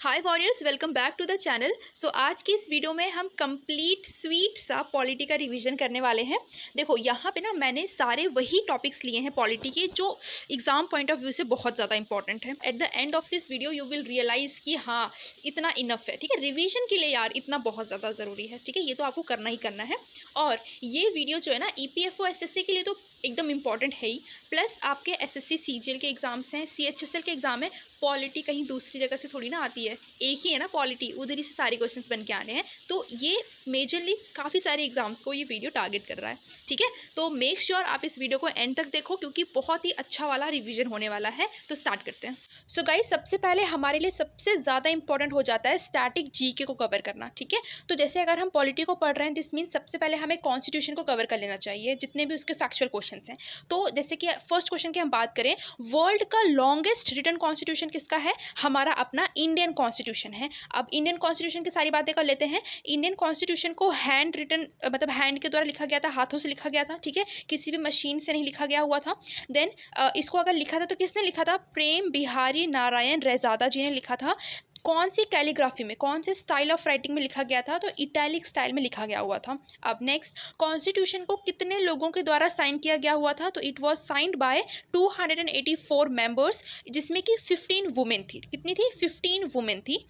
Hi warriors, welcome back to the channel. So आज की इस वीडियो में हम कंप्लीट स्वीट सा पॉलिटी का रिवीजन करने वाले हैं। देखो यहाँ पे ना मैंने सारे वही टॉपिक्स लिए हैं पॉलिटी के जो एग्जाम पॉइंट ऑफ व्यू से बहुत ज़्यादा इंपॉर्टेंट है। At the end of this video you will realise कि हाँ इतना इनफ है। ठीक है, रिवीजन के लिए यार इतना बहुत ज़्यादा ज़रूरी है। ठीक है, ये तो आपको करना ही करना है। और ये वीडियो जो है ना EPFO SSC के लिए तो एकदम इंपॉर्टेंट है ही, प्लस आपके SSC CGL के एग्ज़ाम्स हैं, CHSL के एग्ज़ाम है। पॉलिटी कहीं दूसरी जगह से थोड़ी ना आती है, एक ही है ना पॉलिटी, उधर ही से सारे क्वेश्चंस बन के आने हैं। तो ये मेजरली काफ़ी सारे एग्जाम्स को ये वीडियो टारगेट कर रहा है। ठीक है, तो मेक श्योर आप इस वीडियो को एंड तक देखो क्योंकि बहुत ही अच्छा वाला रिवीजन होने वाला है। तो स्टार्ट करते हैं। सो गाइस, सबसे पहले हमारे लिए सबसे ज़्यादा इंपॉर्टेंट हो जाता है स्टैटिक GK को कवर करना। ठीक है, तो जैसे अगर हम पॉलिटी को पढ़ रहे हैं, दिस मीन सबसे पहले हमें कॉन्स्टिट्यूशन को कवर कर लेना चाहिए, जितने भी उसके फैक्चुअल क्वेश्चन हैं। तो जैसे कि फर्स्ट क्वेश्चन की हम बात करें, वर्ल्ड का लॉन्गेस्ट रिटन कॉन्स्टिट्यूशन किसका है? हमारा अपना इंडियन कॉन्स्टिट्यूशन है। अब इंडियन कॉन्स्टिट्यूशन की सारी बातें कर लेते हैं। इंडियन कॉन्स्टिट्यूशन को हैंड रिटन मतलब हैंड के द्वारा लिखा गया था, हाथों से लिखा गया था। ठीक है, किसी भी मशीन से नहीं लिखा गया हुआ था। देन इसको अगर लिखा था तो किसने लिखा था? प्रेम बिहारी नारायण रैजादा जी ने लिखा था। कौन सी कैलीग्राफी में, कौन से स्टाइल ऑफ राइटिंग में लिखा गया था? तो इटैलिक स्टाइल में लिखा गया हुआ था। अब नेक्स्ट, कॉन्स्टिट्यूशन को कितने लोगों के द्वारा साइन किया गया हुआ था? तो it was signed by 284 members, जिसमें कि 15 वुमेन थी। कितनी थी? 15 वुमेन थी।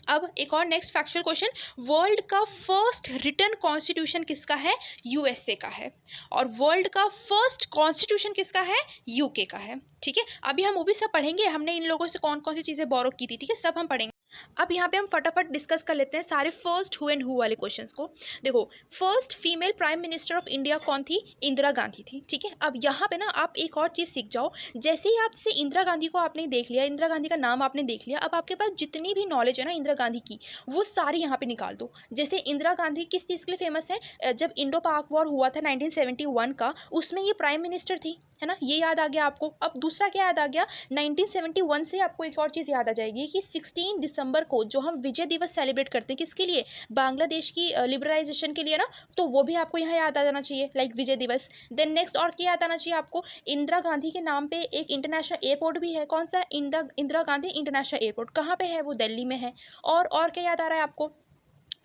अब एक और नेक्स्ट फैक्चुअल क्वेश्चन, वर्ल्ड का फर्स्ट रिटन कॉन्स्टिट्यूशन किसका है? USA का है। और वर्ल्ड का फर्स्ट कॉन्स्टिट्यूशन किसका है? UK का है। ठीक है, अभी हम वो भी सब पढ़ेंगे, हमने इन लोगों से कौन कौन सी चीज़ें बोरो की थी। ठीक है, सब हम पढ़ेंगे। अब यहाँ पे हम फटाफट डिस्कस कर लेते हैं सारे फर्स्ट हु एंड हु वाले क्वेश्चंस को। देखो, first female prime minister of India कौन थी? इंदिरा गांधी थी। ठीक है, अब यहाँ पे ना आप एक और चीज़ सीख जाओ। जैसे ही आपसे इंदिरा गांधी को आपने देख लिया, इंदिरा गांधी का नाम आपने देख लिया, अब आपके पास जितनी भी नॉलेज है ना इंदिरा गांधी की, वो सारी यहाँ पे निकाल दो। जैसे इंदिरा गांधी किस चीज़ के लिए फेमस है? जब इंडो पाक वॉर हुआ था 1971 का, उसमें ये प्राइम मिनिस्टर थी, है ना, ये याद आ गया आपको। अब दूसरा क्या याद आ गया? 1971 से आपको एक और चीज़ याद आ जाएगी कि 16 दिसंबर को जो हम विजय दिवस सेलिब्रेट करते हैं, किसके लिए? बांग्लादेश की लिबरलाइजेशन के लिए ना, तो वो भी आपको यहाँ याद आ जाना चाहिए, लाइक विजय दिवस। देन नेक्स्ट और क्या याद आना चाहिए आपको? इंदिरा गांधी के नाम पे एक इंटरनेशनल एयरपोर्ट भी है। कौन सा? Indira Gandhi international airport. कहाँ पे है वो? दिल्ली में है। और क्या याद आ रहा है आपको?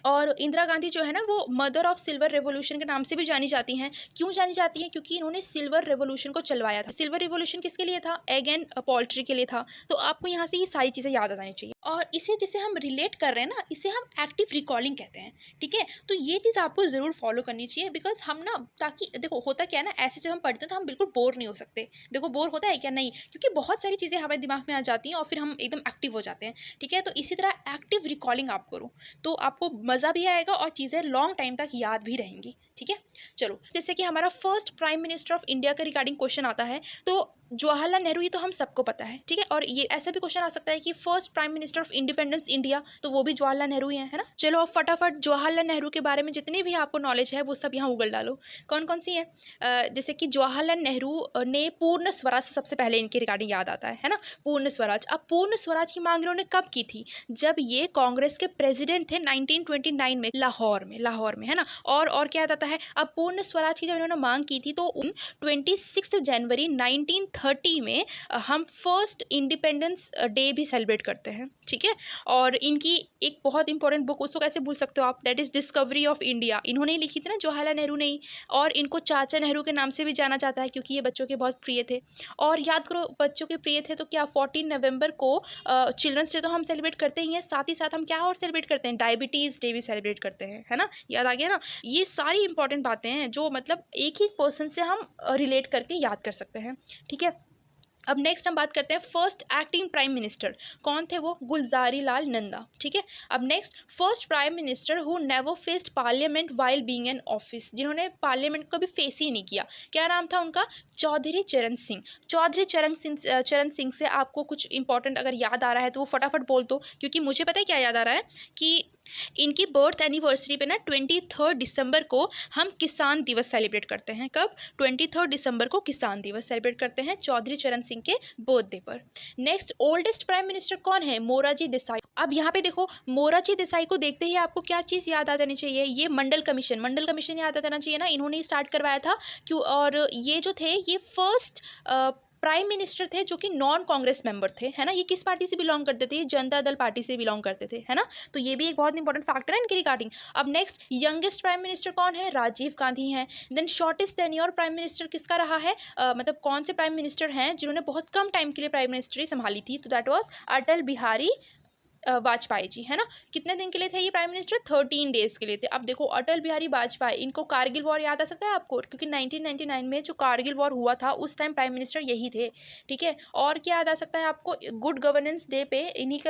और इंदिरा गांधी जो है ना, वो मदर ऑफ सिल्वर रेवोल्यूशन के नाम से भी जानी जाती हैं। क्यों जानी जाती हैं? क्योंकि इन्होंने सिल्वर रेवोल्यूशन को चलवाया था। सिल्वर रेवोल्यूशन किसके लिए था? एग एंड पोल्ट्री के लिए था। तो आपको यहाँ से ये सारी चीज़ें याद आ जानी चाहिए। और इसे जिसे हम रिलेट कर रहे हैं ना, इसे हम एक्टिव रिकॉलिंग कहते हैं। ठीक है, तो ये चीज़ आपको ज़रूर फॉलो करनी चाहिए, बिकॉज हम ना, ताकि देखो होता क्या है ना, ऐसे जब हम पढ़ते हैं तो हम बिल्कुल बोर नहीं हो सकते। देखो बोर होता है क्या? नहीं, क्योंकि बहुत सारी चीज़ें हमारे दिमाग में आ जाती हैं और फिर हम एकदम एक्टिव हो जाते हैं। ठीक है, तो इसी तरह एक्टिव रिकॉलिंग आप करो तो आपको मज़ा भी आएगा और चीज़ें लॉन्ग टाइम तक याद भी रहेंगी। ठीक है, चलो, जैसे कि हमारा first prime minister of India के रिगार्डिंग क्वेश्चन आता है, तो जवाहरलाल नेहरू, ये तो हम सबको पता है। ठीक है, और ये ऐसा भी क्वेश्चन आ सकता है कि first prime minister of independence India, तो वो भी जवाहरलाल नेहरू ही है ना। चलो अब फटाफट जवाहरलाल नेहरू के बारे में जितनी भी आपको नॉलेज है वो सब यहाँ उगल डालो। कौन कौन सी है? जैसे कि जवाहरलाल नेहरू ने पूर्ण स्वराज सबसे पहले इनके रिगार्डिंग याद आता है ना, पूर्ण स्वराज। अब पूर्ण स्वराज की मांग इन्होंने कब की थी? जब ये कांग्रेस के प्रेसिडेंट थे 1929 में, लाहौर में, है ना। और क्या याद आता है? अब पूर्ण स्वराज की जब इन्होंने मांग की थी तो 26 जनवरी 1930 में हम फर्स्ट इंडिपेंडेंस डे भी सेलिब्रेट करते हैं। ठीक है, और इनकी एक बहुत इंपॉर्टेंट बुक, उसको कैसे भूल सकते हो आप, that is discovery of India, इन्होंने ही लिखी थी ना, जवाहरलाल नेहरू ने ही। और इनको चाचा नेहरू के नाम से भी जाना जाता है क्योंकि ये बच्चों के बहुत प्रिय थे। और याद करो, बच्चों के प्रिय थे तो क्या 14 नवंबर को चिल्ड्रंस डे तो हम सेलिब्रेट करते ही हैं, साथ ही साथ हम क्या और सेलिब्रेट करते हैं? डायबिटीज़ डे भी सेलिब्रेट करते हैं, है ना। याद आ गया ना। ये सारी इंपॉर्टेंट बातें हैं जो मतलब एक ही पर्सन से हम रिलेट करके याद कर सकते हैं। ठीक है, अब नेक्स्ट हम बात करते हैं फर्स्ट एक्टिंग प्राइम मिनिस्टर कौन थे? वो गुलजारी लाल नंदा। ठीक है, अब next, first prime minister who never faced parliament while being in office, जिन्होंने पार्लियामेंट को कभी फेस ही नहीं किया। क्या नाम था उनका? चौधरी चरण सिंह। चौधरी चरण सिंह से आपको कुछ इंपॉर्टेंट अगर याद आ रहा है तो वो फटाफट बोल दो, क्योंकि मुझे पता है क्या याद आ रहा है कि इनकी बर्थ एनिवर्सरी पे ना 23 दिसंबर को हम किसान दिवस सेलिब्रेट करते हैं। कब? 23 दिसंबर को किसान दिवस सेलिब्रेट करते हैं चौधरी चरण सिंह के बर्थडे पर। नेक्स्ट, ओल्डेस्ट प्राइम मिनिस्टर कौन है? मोरारजी देसाई। अब यहाँ पे देखो, मोरारजी देसाई को देखते ही आपको क्या चीज़ याद आ जानी चाहिए? ये मंडल कमीशन याद आ जाना चाहिए ना, इन्होंने स्टार्ट करवाया था। क्यों? और ये जो थे, ये फर्स्ट प्राइम मिनिस्टर थे जो कि नॉन कांग्रेस मेंबर थे, है ना। ये किस पार्टी से बिलोंग करते थे? जनता दल पार्टी से बिलोंग करते थे, है ना। तो ये भी एक बहुत इंपॉर्टेंट फैक्टर है इनके रिगार्डिंग। अब नेक्स्ट, यंगेस्ट प्राइम मिनिस्टर कौन है? राजीव गांधी हैं। Then shortest tenure prime minister किसका रहा है? मतलब कौन से प्राइम मिनिस्टर हैं जिन्होंने बहुत कम टाइम के लिए प्राइम मिनिस्ट्री संभाली थी? तो दैट वाज अटल बिहारी वाजपेयी जी, है ना। कितने दिन के लिए थे ये प्राइम मिनिस्टर? 13 डेज के लिए थे। अब देखो अटल बिहारी वाजपेयी, इनको कारगिल वॉर याद आ सकता है आपको, क्योंकि 1999 में जो कारगिल वॉर हुआ था उस टाइम प्राइम मिनिस्टर यही थे, ठीक है। और क्या याद आ सकता है आपको? गुड गवर्नेंस डे पे, इन्हीं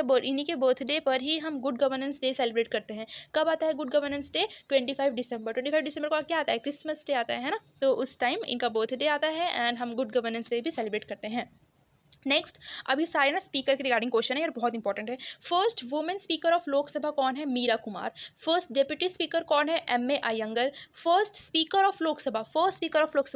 के बर्थडे पर ही हम गुड गवर्नेंस डे सेलिब्रेट करते हैं। कब आता है गुड गवर्नेंस डे? 25 दिसंबर। 25 दिसंबर को क्या आता है? क्रिसमस डे आता है ना। तो उस टाइम इनका बर्थडे आता है एंड हम गुड गवर्नेंस डे भी सेलिब्रेट करते हैं। नेक्स्ट, अब ये सारे ना स्पीकर के रिगार्डिंग क्वेश्चन है यार, बहुत इंपॉर्टेंट है। First women speaker of Lok Sabha कौन है? Meira Kumar. First deputy speaker कौन है? M A Ayyangar. First speaker of Lok Sabha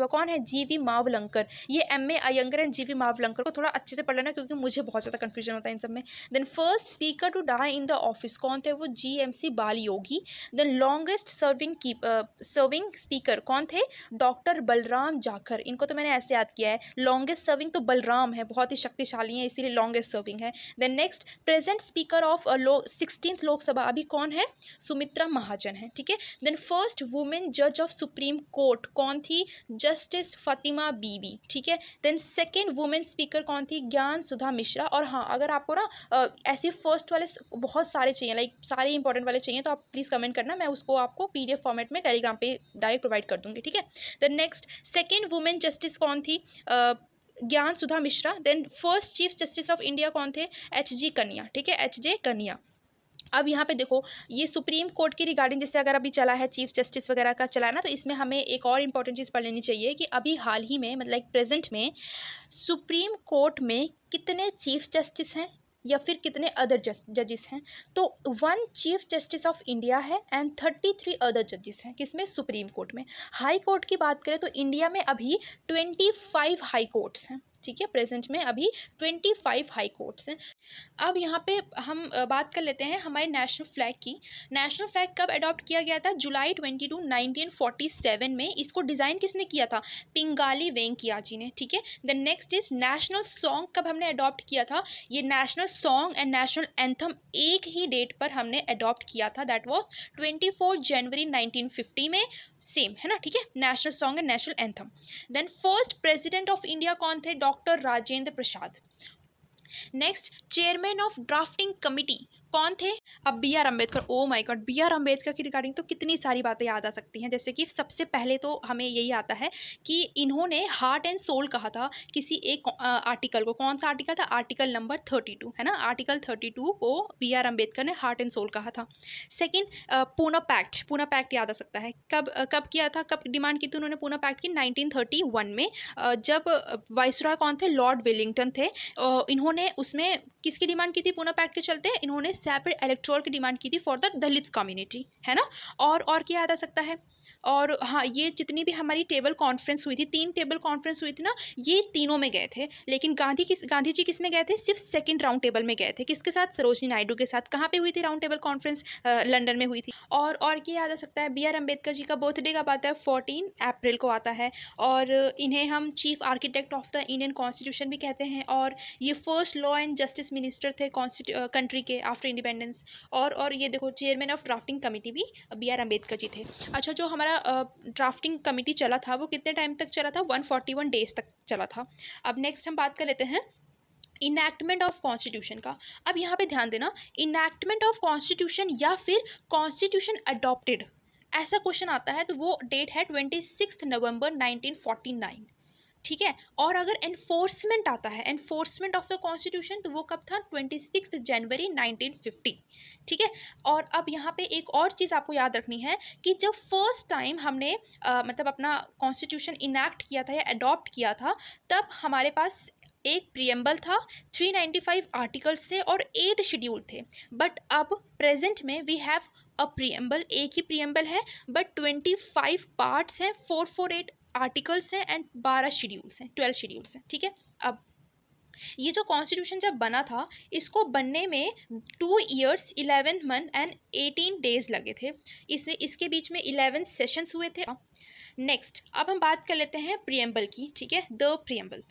कौन है? जीवी मावलंकर। ये एम ए अयंगर एंड जीवी मावलंकर को थोड़ा अच्छे से पढ़ लेना, क्योंकि मुझे बहुत ज़्यादा कन्फ्यूजन होता है इन सब में। Then first speaker to die in the office कौन थे? वो GMC Balayogi. Then longest serving speaker कौन थे? डॉक्टर बलराम जाखर। इनको तो मैंने ऐसे याद किया है, लॉन्गेस्ट सर्विंग तो बलराम है, बहुत शक्तिशाली है इसीलिए लॉन्गेस्ट सर्विंग है। Then next, present speaker of 16th Lok Sabha अभी कौन है? सुमित्रा महाजन है, ठीक है। देन फर्स्ट वुमेन जज ऑफ सुप्रीम कोर्ट कौन थी? जस्टिस फातिमा बीबी, ठीक है। देन सेकेंड वुमेन स्पीकर कौन थी? ज्ञान सुधा मिश्रा। और हाँ, अगर आपको ना ऐसे फर्स्ट वाले बहुत सारे चाहिए, लाइक सारे इंपॉर्टेंट वाले चाहिए, तो आप प्लीज़ कमेंट करना, मैं उसको आपको PDF फॉर्मेट में टेलीग्राम पे डायरेक्ट प्रोवाइड कर दूंगी, ठीक है। Then next, second women justice कौन थी? Gyan Sudha Mishra. Then first chief justice of India कौन थे? HG कन्या, ठीक है, HJ कन्या। अब यहाँ पे देखो, ये सुप्रीम कोर्ट की रिगार्डिंग जैसे अगर अभी चला है चीफ जस्टिस वगैरह का चला है ना, तो इसमें हमें एक और इंपॉर्टेंट चीज़ पढ़ लेनी चाहिए कि अभी हाल ही में, मतलब लाइक प्रेजेंट में, सुप्रीम कोर्ट में कितने चीफ जस्टिस हैं या फिर कितने अदर जजेस हैं? तो 1 चीफ जस्टिस ऑफ इंडिया है एंड 33 अदर जजेस हैं। किसमें? सुप्रीम कोर्ट में। हाई कोर्ट की बात करें तो इंडिया में अभी 25 हाई कोर्ट्स हैं, ठीक है। प्रेजेंट में अभी 25 हाई कोर्ट्स हैं। अब यहाँ पे हम बात कर लेते हैं हमारे नेशनल फ्लैग की। नेशनल फ्लैग कब अडॉप्ट किया गया था? जुलाई 22, 1947 में। इसको डिज़ाइन किसने किया था? पिंगाली वेंकैया जी ने, ठीक है। The next is national song कब हमने अडॉप्ट किया था? ये national song and national anthem एक ही डेट पर हमने अडॉप्ट किया था, दैट वॉज 24 जनवरी 1950 में, सेम है ना, ठीक है। National song and national anthem. Then first president of India कौन थे? Doctor Rajendra Prasad. Next, chairman of drafting committee कौन थे? अब BR Ambedkar. Oh my god, BR Ambedkar की रिगार्डिंग तो कितनी सारी बातें याद आ सकती हैं, जैसे कि सबसे पहले तो हमें यही आता है कि इन्होंने हार्ट एंड सोल कहा था किसी एक आर्टिकल को। कौन सा आर्टिकल था? आर्टिकल नंबर 32, है ना। आर्टिकल 32 को BR अम्बेडकर ने हार्ट एंड सोल कहा था। सेकेंड, पूना पैक्ट याद आ सकता है। कब किया था, कब डिमांड की थी उन्होंने पूना पैक्ट की? 1931 में, जब वाइसरॉय कौन थे? लॉर्ड वेलिंगटन थे। इन्होंने उसमें किसकी डिमांड की थी पूना पैक्ट के चलते? इन्होंने सेपरेट इलेक्टोरल की डिमांड की थी फॉर द दलित कम्युनिटी, है ना। और क्या याद आ सकता है? और हाँ, ये जितनी भी हमारी टेबल कॉन्फ्रेंस हुई थी, 3 टेबल कॉन्फ्रेंस हुई थी ना, ये तीनों में गए थे। लेकिन गांधी जी किस में गए थे? सिर्फ सेकंड राउंड टेबल में गए थे। किसके साथ? सरोजनी नायडू के साथ। कहाँ पे हुई थी राउंड टेबल कॉन्फ्रेंस? लंदन में हुई थी। और क्या याद आ सकता है? BR अम्बेडकर जी का बर्थडे कब आता है? 14 अप्रैल को आता है। और इन्हें हम chief architect of the Indian constitution भी कहते हैं। और ये first law and justice minister थे कंट्री के आफ्टर इंडिपेंडेंस। और ये देखो, चेयरमैन ऑफ ड्राफ्टिंग कमेटी भी BR अम्बेडकर जी थे। अच्छा, जो हमारा ड्राफ्टिंग कमेटी चला था वो कितने टाइम तक चला था? 141 डेज तक चला था। अब नेक्स्ट हम बात कर लेते हैं इनैक्टमेंट ऑफ कॉन्स्टिट्यूशन का। अब यहाँ पे ध्यान देना, इनैक्टमेंट ऑफ कॉन्स्टिट्यूशन या फिर कॉन्स्टिट्यूशन अडॉप्टेड, ऐसा क्वेश्चन आता है तो वो डेट है 26 नवंबर 1949, ठीक है। और अगर एनफोर्समेंट आता है, एनफोर्समेंट ऑफ द कॉन्स्टिट्यूशन, तो वो कब था? 26 जनवरी 1950, ठीक है। और अब यहाँ पे एक और चीज़ आपको याद रखनी है कि जब फर्स्ट टाइम हमने मतलब अपना कॉन्स्टिट्यूशन इनैक्ट किया था या अडॉप्ट किया था, तब हमारे पास एक प्रियम्बल था, 395 आर्टिकल्स थे और 8 शेड्यूल थे। बट अब प्रेजेंट में वी हैव अ प्रियम्बल, एक ही प्रियम्बल है, बट 25 पार्ट्स हैं, 448 आर्टिकल्स हैं एंड 12 शेड्यूल्स हैं, 12 शेड्यूल्स हैं, ठीक है। अब ये जो कॉन्स्टिट्यूशन जब बना था, इसको बनने में 2 years 11 month एंड 18 days लगे थे। इसके बीच में 11 सेशंस हुए थे। नेक्स्ट अब हम बात कर लेते हैं प्रियम्बल की, ठीक है। द प्रियम्बल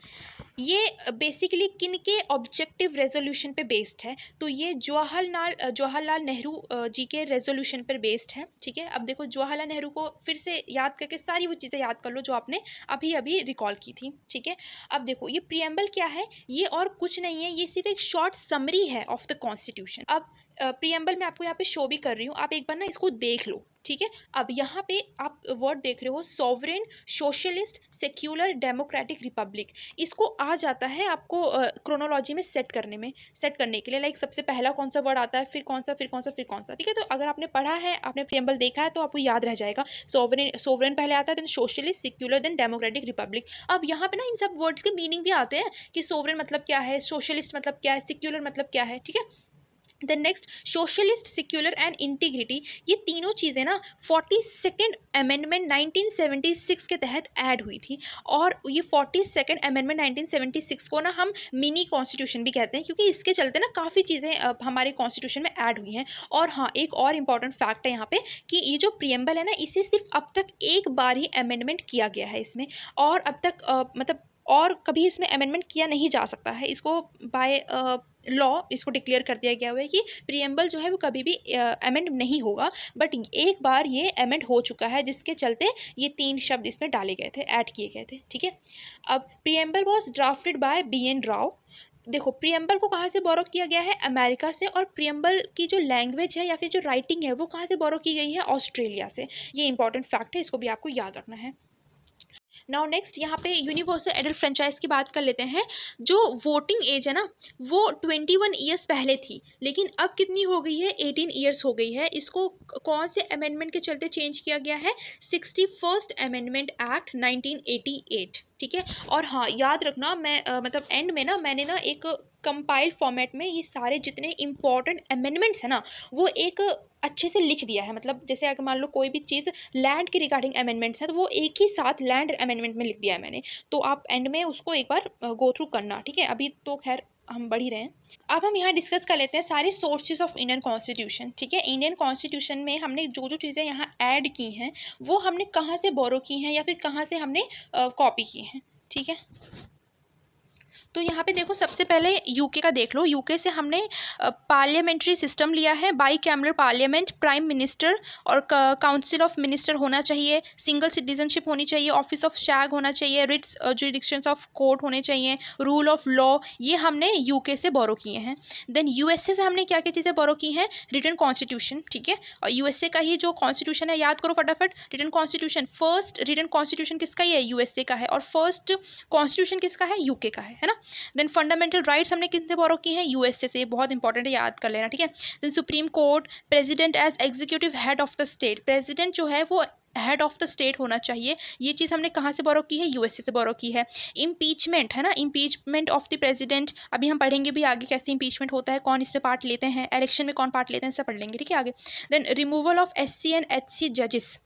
ये बेसिकली किन के ऑब्जेक्टिव रेजोल्यूशन पे बेस्ड है, तो ये जवाहरलाल नेहरू जी के रेजोल्यूशन पर बेस्ड है, ठीक है। अब देखो जवाहरलाल नेहरू को फिर से याद करके सारी वो चीज़ें याद कर लो जो आपने अभी अभी रिकॉल की थी, ठीक है। अब देखो ये प्रियम्बल क्या है, ये और कुछ नहीं है, ये सिर्फ एक शॉर्ट समरी है ऑफ द कॉन्स्टिट्यूशन। अब प्रियम्बल मैं आपको यहाँ पे शो भी कर रही हूँ, आप एक बार ना इसको देख लो, ठीक है। अब यहाँ पे आप वर्ड देख रहे हो sovereign, socialist, secular, democratic, Republic. इसको आ जाता है आपको क्रोनोलॉजी में सेट करने के लिए, लाइक सबसे पहला कौन सा वर्ड आता है, फिर कौन सा, फिर कौन सा, फिर कौन सा, ठीक है। तो अगर आपने पढ़ा है, आपने प्रियम्बल देखा है तो आपको याद रह जाएगा। सोवरेन पहले आता है, then socialist, secular, then democratic, republic. अब यहाँ पे ना इन सब वर्ड्स के मीनिंग भी आते हैं कि सोवरेन मतलब क्या है, सोशलिस्ट मतलब क्या है, सेक्युलर मतलब क्या है, ठीक है। Then next socialist, secular and integrity, ये तीनों चीज़ें ना 42nd अमेंडमेंट 1976 के तहत ऐड हुई थी। और ये 42nd अमेंडमेंट 1976 को ना हम मिनी कॉन्स्टिट्यूशन भी कहते हैं, क्योंकि इसके चलते ना काफ़ी चीज़ें हमारे कॉन्स्टिट्यूशन में ऐड हुई हैं। और हाँ, एक और इम्पॉर्टेंट फैक्ट है यहाँ पे कि ये जो प्रियम्बल है ना, इसे सिर्फ अब तक एक बार ही अमेंडमेंट किया गया है इसमें, और अब तक मतलब और कभी इसमें अमेंडमेंट किया नहीं जा सकता है। इसको बाय लॉ इसको डिक्लेयर कर दिया गया हुआ है कि प्रियम्बल जो है वो कभी भी अमेंड नहीं होगा, बट एक बार ये अमेंड हो चुका है, जिसके चलते ये 3 शब्द इसमें डाले गए थे, ऐड किए गए थे, ठीक है। अब preamble was drafted bye BN Rao. देखो प्रियम्बल को कहाँ से बोरो किया गया है, अमेरिका से, और प्रियम्बल की जो लैंग्वेज है या फिर जो राइटिंग है वो कहाँ से बोरो की गई है, ऑस्ट्रेलिया से। ये इंपॉर्टेंट फैक्ट है, इसको भी आपको याद रखना है। नाउ नेक्स्ट यहाँ पे यूनिवर्सल एडल्ट फ्रेंचाइज की बात कर लेते हैं। जो वोटिंग एज है ना, वो 21 ईयर्स पहले थी, लेकिन अब कितनी हो गई है, 18 ईयर्स हो गई है। इसको कौन से अमेंडमेंट के चलते चेंज किया गया है, 61st अमेंडमेंट एक्ट 1988, ठीक है। और हाँ याद रखना, मैं मतलब एंड में ना मैंने ना एक कंपाइल्ड फॉर्मेट में ये सारे जितने इंपॉर्टेंट अमेंडमेंट्स हैं ना वो एक अच्छे से लिख दिया है। मतलब जैसे अगर मान लो कोई भी चीज़ लैंड के रिगार्डिंग अमेंडमेंट्स हैं तो वो एक ही साथ लैंड अमेंडमेंट में लिख दिया है मैंने, तो आप एंड में उसको एक बार गो थ्रू करना, ठीक है। अभी तो खैर हम बढ़ ही रहे हैं। अब हम यहाँ डिस्कस कर लेते हैं सारे सोर्सेज ऑफ इंडियन कॉन्स्टिट्यूशन, ठीक है। इंडियन कॉन्स्टिट्यूशन में हमने जो जो चीज़ें यहाँ ऐड की हैं वो हमने कहाँ से बोरो की हैं या फिर कहाँ से हमने कॉपी की हैं, ठीक है। तो यहाँ पे देखो सबसे पहले यूके का देख लो। यूके से हमने पार्लियामेंट्री सिस्टम लिया है, by cameral parliament, prime minister और काउंसिल ऑफ मिनिस्टर होना चाहिए, सिंगल सिटीजनशिप होनी चाहिए, ऑफिस ऑफ शैग होना चाहिए, रिट्स जुरिडिक्शंस ऑफ कोर्ट होने चाहिए, रूल ऑफ लॉ, ये हमने यूके से बोरो किए हैं। देन यूएसए से हमने क्या क्या चीज़ें बोरो की हैं, रिटन कॉन्स्टिट्यूशन, ठीक है। और यूएसए का ही जो कॉन्स्टिट्यूशन है याद करो फटाफट, written constitution, first written constitution किसका ही है, यूएसए का है, और फर्स्ट कॉन्स्टिट्यूशन किसका है, यूके का है ना। देन फंडामेंटल राइट्स हमने किससे बोरो की हैं, यूएसए से, बहुत इंपॉर्टेंट है, याद कर लेना, ठीक है। Then supreme court, president as executive head of the state, president जो है वो हेड ऑफ द स्टेट होना चाहिए, ये चीज़ हमने कहाँ से बोरो की है, यूएसए से बोरो की है। इम्पीचमेंट है ना, इम्पीचमेंट ऑफ द प्रेसिडेंट, अभी हम पढ़ेंगे भी आगे कैसे इम्पीचमेंट होता है, कौन इसमें पार्ट लेते हैं, इलेक्शन में कौन पार्ट लेते हैं, सब पढ़ लेंगे, ठीक है आगे। Then removal of SC and HC जजेस,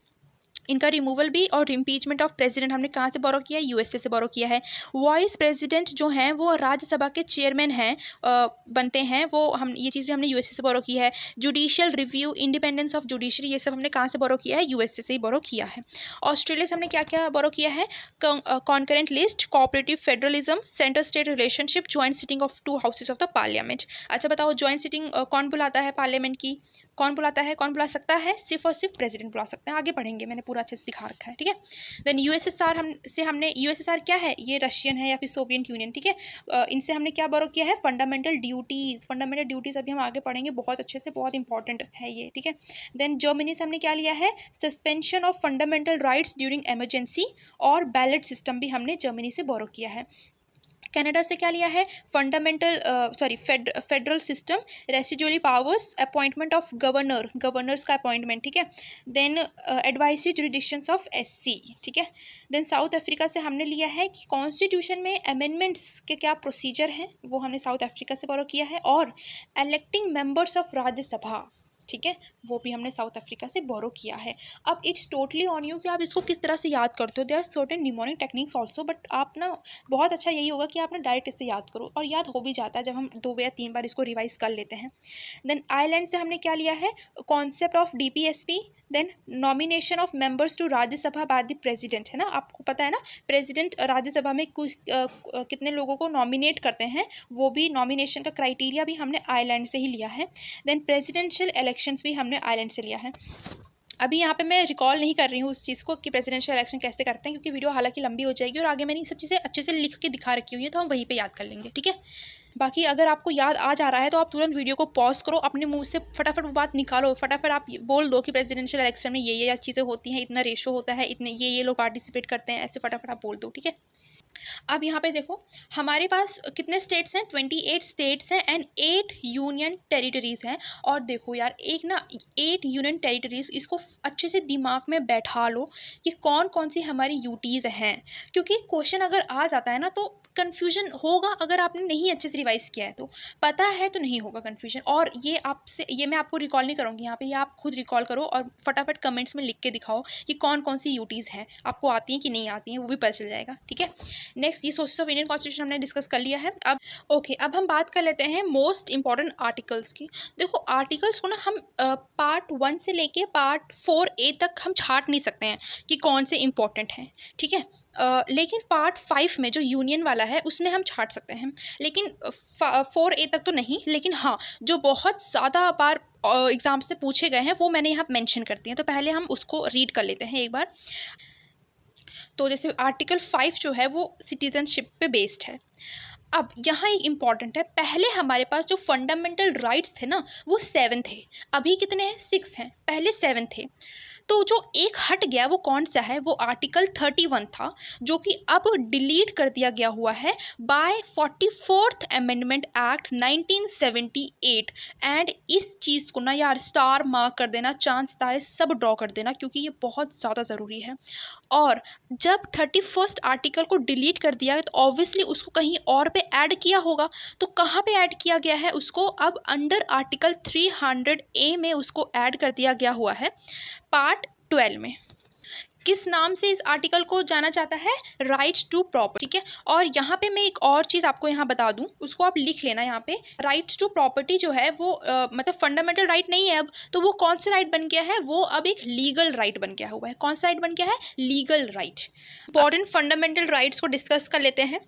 इनका रिमूवल भी, और इम्पीचमेंट ऑफ प्रेसिडेंट हमने कहाँ से बोरो किया है, यूएसए से बोरो किया है। वाइस प्रेसिडेंट जो हैं वो राज्यसभा के चेयरमैन हैं, बनते हैं वो, हम ये चीज़ भी हमने यूएसए से बोरो की है। Judicial review, independence of judiciary, ये सब हमने कहाँ से बोरो किया है, यूएसए से ही बोरो किया है। ऑस्ट्रेलिया से हमने क्या क्या बोरो किया है, concurrent list, cooperative federalism, centre state relationship, joint sitting of 2 houses of the parliament. अच्छा बताओ ज्वाइंट सिटिंग कौन बुलाता है पार्लियामेंट की, कौन बुलाता है, कौन बुला सकता है, सिर्फ और सिर्फ प्रेसिडेंट बुला सकते हैं, आगे पढ़ेंगे, मैंने पूरा अच्छे से दिखा रखा है, ठीक है। देन यूएसएसआर हमने यूएसएसआर क्या है, ये रशियन है या फिर सोवियत यूनियन, ठीक है। इनसे हमने क्या बोरो किया है, फंडामेंटल ड्यूटीज़ अभी हम आगे पढ़ेंगे बहुत अच्छे से, बहुत इंपॉर्टेंट है ये, ठीक है। देन जर्मनी से हमने क्या लिया है, suspension of fundamental rights during emergency, और बैलेट सिस्टम भी हमने जर्मनी से बोरो किया है। कनाडा से क्या लिया है, federal system, residuary powers, appointment of governors का अपॉइंटमेंट, ठीक है। Then advisory jurisdictions of SC, ठीक है। देन साउथ अफ्रीका से हमने लिया है कि कॉन्स्टिट्यूशन में अमेंडमेंट्स के क्या प्रोसीजर हैं, वो हमने साउथ अफ्रीका से बोरो किया है। और इलेक्टिंग मेंबर्स ऑफ राज्यसभा, ठीक है, वो भी हमने साउथ अफ्रीका से बोरो किया है। अब इट्स टोटली ऑन यू कि आप इसको किस तरह से याद करते हो, there are certain mnemonic techniques also, but आप ना बहुत अच्छा यही होगा कि आप ना डायरेक्ट इससे याद करो, और याद हो भी जाता है जब हम 2 या 3 बार इसको रिवाइज कर लेते हैं। देन आयरलैंड से हमने क्या लिया है, concept of DPSP, then nomination of members to Rajya Sabha by the president, है ना, आपको पता है ना प्रेसिडेंट राज्यसभा में कुछ कितने लोगों को नॉमिनेट करते हैं, वो भी नॉमिनेशन का क्राइटेरिया भी हमने आयरलैंड से ही लिया है। देन प्रेसिडेंशियल इलेक्शंस भी हमने आयरलैंड से लिया है। अभी यहाँ पे मैं रिकॉल नहीं कर रही हूँ उस चीज़ को कि प्रेसिडेंशियल इलेक्शन कैसे करते हैं, क्योंकि वीडियो हालांकि लंबी हो जाएगी और आगे मैंने ये सब चीज़ें अच्छे से लिख के दिखा रखी हुई है, तो हम वहीं पे याद कर लेंगे, ठीक है। बाकी अगर आपको याद आ जा रहा है तो आप तुरंत वीडियो को पॉज करो, अपने मुंह से फटाफट वो बात निकालो, फटाफट आप बोल दो कि प्रेसिडेंशियल इलेक्शन में ये चीज़ें होती हैं, इतना रेशो होता है, इतने ये लोग पार्टिसिपेट करते हैं, ऐसे फटाफट आप बोल दो, ठीक है। अब यहाँ पे देखो हमारे पास कितने स्टेट्स हैं, 28 स्टेट्स हैं एंड 8 यूनियन टेरिटरीज़ हैं। और देखो यार एक ना 8 यूनियन टेरिटरीज़, इसको अच्छे से दिमाग में बैठा लो कि कौन कौन सी हमारी यूटीज़ हैं, क्योंकि क्वेश्चन अगर आ जाता है ना तो कन्फ्यूजन होगा, अगर आपने नहीं अच्छे से रिवाइज़ किया है तो, पता है तो नहीं होगा कन्फ्यूजन। और ये मैं आपको रिकॉल नहीं करूँगी यहाँ पे, ये आप खुद रिकॉल करो और फटाफट कमेंट्स में लिख के दिखाओ कि कौन कौन सी यूटीज़ हैं, आपको आती हैं कि नहीं आती हैं, वो भी पता चल जाएगा, ठीक है। नेक्स्ट ये सोर्सेस ऑफ इंडियन कॉन्स्टिट्यूशन हमने डिस्कस कर लिया है। अब हम बात कर लेते हैं मोस्ट इंपॉर्टेंट आर्टिकल्स की। देखो आर्टिकल्स को ना हम पार्ट 1 से लेके पार्ट 4A तक हम छाट नहीं सकते हैं कि कौन से इंपॉर्टेंट हैं, ठीक है। लेकिन पार्ट 5 में जो यूनियन वाला है उसमें हम छाट सकते हैं, लेकिन 4A तक तो नहीं। लेकिन हाँ, जो बहुत ज़्यादा बार एग्ज़ाम से पूछे गए हैं वो मैंने यहाँ मेंशन करती हैं, तो पहले हम उसको रीड कर लेते हैं एक बार। तो जैसे आर्टिकल 5 जो है वो सिटीजनशिप पे बेस्ड है। अब यहाँ एक इम्पॉर्टेंट है, पहले हमारे पास जो फंडामेंटल राइट्स थे ना वो 7 थे, अभी कितने हैं, 6 हैं, पहले 7 थे। तो जो एक हट गया वो कौन सा है, वो आर्टिकल 31 था, जो कि अब डिलीट कर दिया गया हुआ है bye 44th amendment act 1978। And इस चीज़ को ना यार स्टार मार्क कर देना, चांद तारे सब ड्रॉ कर देना, क्योंकि ये बहुत ज़्यादा ज़रूरी है। और जब 31st आर्टिकल को डिलीट कर दिया है तो ऑब्वियसली उसको कहीं और पे ऐड किया होगा, तो कहाँ पे ऐड किया गया है उसको, अब अंडर आर्टिकल 300A में उसको ऐड कर दिया गया हुआ है पार्ट 12 में। किस नाम से इस आर्टिकल को जाना जाता है, राइट टू प्रॉपर्टी, ठीक है। और यहाँ पे मैं एक और चीज़ आपको यहाँ बता दूँ, उसको आप लिख लेना यहाँ पे। राइट टू प्रॉपर्टी जो है वो मतलब फंडामेंटल राइट नहीं है अब, तो वो कौन सा राइट बन गया है, वो अब एक लीगल राइट बन गया हुआ है। कौन सा राइट बन गया है, legal right. Important fundamental rights को डिस्कस कर लेते हैं।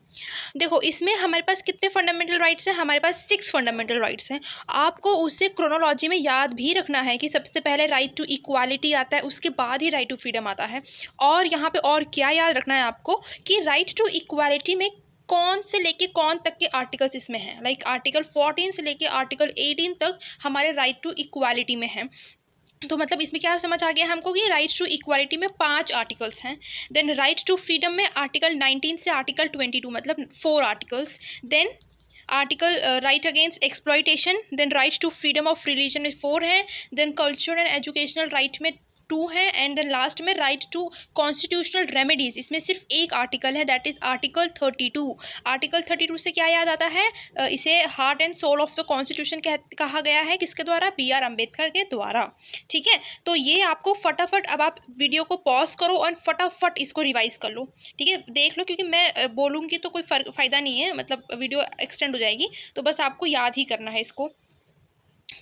देखो इसमें हमारे पास कितने फंडामेंटल राइट्स हैं, हमारे पास 6 फंडामेंटल राइट्स हैं। आपको उससे क्रोनोलॉजी में याद भी रखना है कि सबसे पहले राइट टू इक्वालिटी आता है, उसके बाद ही राइट टू फ्रीडम आता है। और यहाँ पे और क्या याद रखना है आपको कि राइट टू इक्वालिटी में कौन से लेके कौन तक के आर्टिकल्स इसमें हैं, लाइक आर्टिकल 14 से लेके आर्टिकल 18 तक हमारे राइट टू इक्वालिटी में हैं। तो मतलब इसमें क्या समझ आ गया हमको कि राइट टू इक्वालिटी में 5 आर्टिकल्स हैं। देन राइट टू फ्रीडम में आर्टिकल 19 से आर्टिकल 22 मतलब 4 articles. Then article right against exploitation, then right to freedom of religion में 4 है। Then cultural and educational right में 2 है। एंड देन लास्ट में राइट टू कॉन्स्टिट्यूशनल रेमेडीज़, इसमें सिर्फ एक आर्टिकल है, दैट इज़ आर्टिकल 32। आर्टिकल 32 से क्या याद आता है, इसे heart and soul of the constitution कहा गया है, किसके द्वारा, BR अम्बेडकर के द्वारा, ठीक है। तो ये आपको फटाफट, अब आप वीडियो को पॉज करो और फटाफट इसको रिवाइज कर लो, ठीक है, देख लो, क्योंकि मैं बोलूँगी तो कोई फ़ायदा नहीं है, मतलब वीडियो एक्सटेंड हो जाएगी, तो बस आपको याद ही करना है इसको,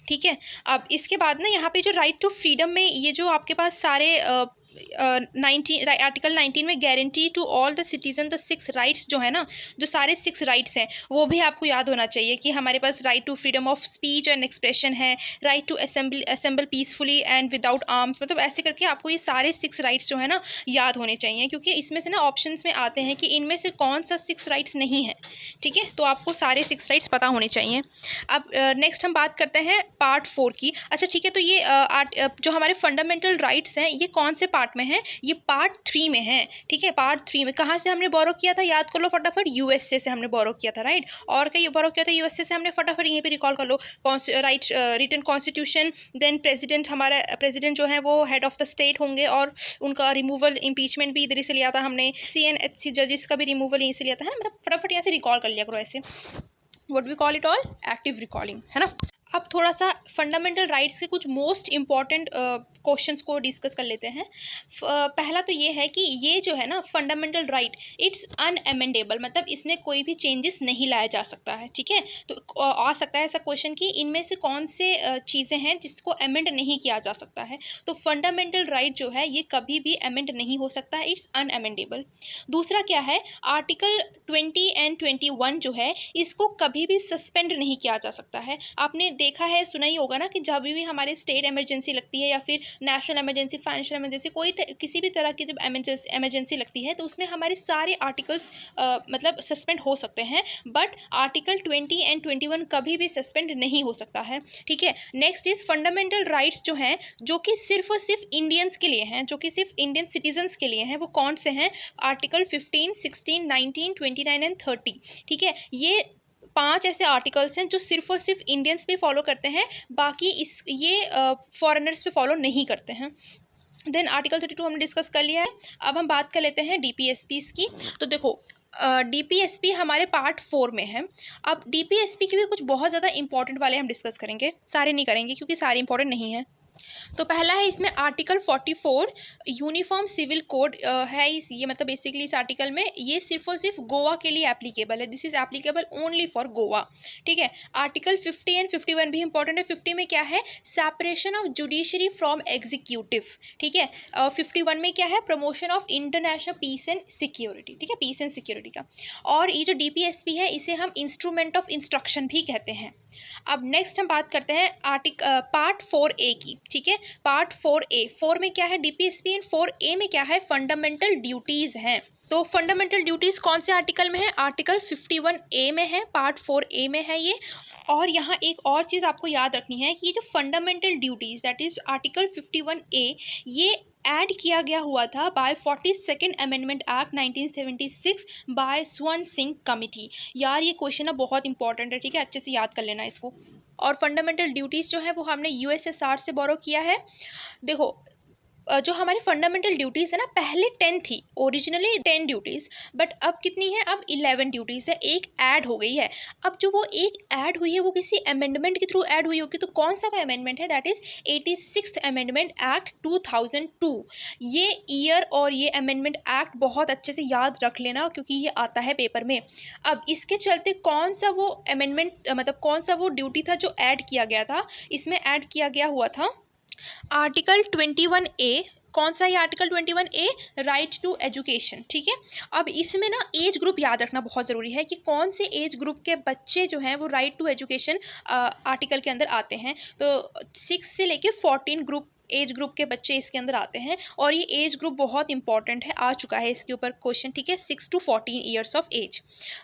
ठीक है। अब इसके बाद ना यहाँ पे जो राइट टू फ्रीडम में ये जो आपके पास सारे 19 आर्टिकल 19 में guarantee to all the citizen the 6 rights जो है ना, जो सारे 6 राइट्स हैं वो भी आपको याद होना चाहिए कि हमारे पास right to freedom of speech and expression है, right to assemble peacefully and without arms, मतलब ऐसे करके आपको ये सारे 6 राइट्स जो है ना याद होने चाहिए, क्योंकि इसमें से ना ऑप्शंस में आते हैं कि इनमें से कौन सा 6 राइट्स नहीं है, ठीक है। तो आपको सारे 6 राइट्स पता होने चाहिए। अब नेक्स्ट हम बात करते हैं पार्ट 4 की। अच्छा ठीक है, तो ये जो हमारे फंडामेंटल राइट्स हैं ये कौन से पार्ट में है, ये पार्ट 3 में है, ठीक है। पार्ट 3 में कहाँ से हमने बोरो किया था, याद कर लो फटाफट, USA से हमने बोरो किया था, राइट। और कहीं बोरो किया था USA से हमने, फटाफट यहीं पे रिकॉल कर लो। Right written constitution, then president, हमारा प्रेसिडेंट जो है वो हेड ऑफ द स्टेट होंगे और उनका रिमूवल, इम्पीचमेंट भी इधर से लिया था हमने, CNHC जजेस का भी रिमूवल यहीं से लिया था, है, मतलब फटाफट यहाँ से रिकॉल कर लिया करो ऐसे। What we call it all, active recalling, है ना। अब थोड़ा सा फंडामेंटल राइट्स के कुछ मोस्ट इंपॉर्टेंट क्वेश्चंस को डिस्कस कर लेते हैं। पहला तो ये है कि ये जो है ना फंडामेंटल राइट, इट्स अनएमेंडेबल, मतलब इसमें कोई भी चेंजेस नहीं लाया जा सकता है, ठीक है। तो आ सकता है ऐसा क्वेश्चन कि इनमें से कौन से चीज़ें हैं जिसको अमेंड नहीं किया जा सकता है। तो फंडामेंटल राइट जो है ये कभी भी अमेंड नहीं हो सकता है, इट्स अनएमेंडेबल। दूसरा क्या है, आर्टिकल 20 एंड 21 जो है इसको कभी भी सस्पेंड नहीं किया जा सकता है। आपने देखा है, सुना ही होगा ना कि जब भी हमारे स्टेट इमरजेंसी लगती है या फिर नेशनल इमरजेंसी, फाइनेंशियल इमरजेंसी, कोई किसी भी तरह की जब इमरजेंसी लगती है तो उसमें हमारे सारे आर्टिकल्स मतलब सस्पेंड हो सकते हैं, बट आर्टिकल 20 एंड 21 कभी भी सस्पेंड नहीं हो सकता है, ठीक है। नेक्स्ट इज फंडामेंटल राइट्स जो हैं, जो कि सिर्फ और सिर्फ इंडियंस के लिए हैं, जो कि सिर्फ इंडियन सिटीजन्स के लिए हैं, वो कौन से हैं, आर्टिकल 15, 16, 19, 29 एंड 30, ठीक है। ये 5 ऐसे आर्टिकल्स हैं जो सिर्फ और सिर्फ इंडियंस पे फॉलो करते हैं, बाकी ये फॉरेनर्स पे फॉलो नहीं करते हैं। देन आर्टिकल 32 हमने डिस्कस कर लिया है। अब हम बात कर लेते हैं डीपीएसपीज़ की। तो देखो डीपीएसपी हमारे पार्ट 4 में है। अब डीपीएसपी के भी कुछ बहुत ज़्यादा इंपॉर्टेंट वाले हम डिस्कस करेंगे, सारे नहीं करेंगे क्योंकि सारे इंपॉर्टेंट नहीं है। तो पहला है इसमें आर्टिकल 44 यूनिफॉर्म सिविल कोड है ये, मतलब बेसिकली इस आर्टिकल में ये सिर्फ और सिर्फ गोवा के लिए एप्लीकेबल है, this is applicable only for Goa, ठीक है। आर्टिकल 50 एंड 51 भी इंपॉर्टेंट है। 50 में क्या है, separation of judiciary from executive, ठीक है। 51 में क्या है, promotion of international peace and security, ठीक है, पीस एंड सिक्योरिटी का। और ये जो डीपीएसपी है इसे हम इंस्ट्रूमेंट ऑफ इंस्ट्रक्शन भी कहते हैं। अब नेक्स्ट हम बात करते हैं पार्ट 4A की, ठीक है। पार्ट 4A, 4 में क्या है डीपीएसपी एंड 4A में क्या है, फंडामेंटल ड्यूटीज़ हैं। तो फंडामेंटल ड्यूटीज़ कौन से आर्टिकल में है, आर्टिकल 51A में है, पार्ट 4A में है ये। और यहाँ एक और चीज़ आपको याद रखनी है कि ये जो fundamental duties that is article 51A, ये ऐड किया गया हुआ था bye 42nd amendment act 1976 bye स्वर्ण सिंह कमिटी। यार ये क्वेश्चन ना बहुत इंपॉर्टेंट है, ठीक है, अच्छे से याद कर लेना इसको। और फंडामेंटल ड्यूटीज़ जो है वो हमने यूएसएसआर से बोरो किया है। देखो जो हमारी फंडामेंटल ड्यूटीज़ है ना, पहले 10 थी, ओरिजिनली 10 ड्यूटीज़, बट अब कितनी है, अब 11 ड्यूटीज़ है, एक ऐड हो गई है। अब जो वो एक ऐड हुई है वो किसी अमेंडमेंट के थ्रू ऐड हुई होगी, तो कौन सा वो अमेंडमेंट है, that is 86th amendment act 2002। ये ईयर और ये अमेंडमेंट एक्ट बहुत अच्छे से याद रख लेना क्योंकि ये आता है पेपर में। अब इसके चलते कौन सा वो अमेंडमेंट, मतलब कौन सा वो ड्यूटी था जो ऐड किया गया था, इसमें ऐड किया गया हुआ था आर्टिकल 21A। कौन सा ये article 21A, right to education, ठीक है। अब इसमें ना एज ग्रुप याद रखना बहुत ज़रूरी है कि कौन से एज ग्रुप के बच्चे जो हैं वो राइट टू एजुकेशन आर्टिकल के अंदर आते हैं। तो 6 से लेके 14 ग्रुप एज ग्रुप के बच्चे इसके अंदर आते हैं, और ये एज ग्रुप बहुत इंपॉर्टेंट है, आ चुका है इसके ऊपर क्वेश्चन, ठीक है, 6 to 14 ईयर्स ऑफ एज।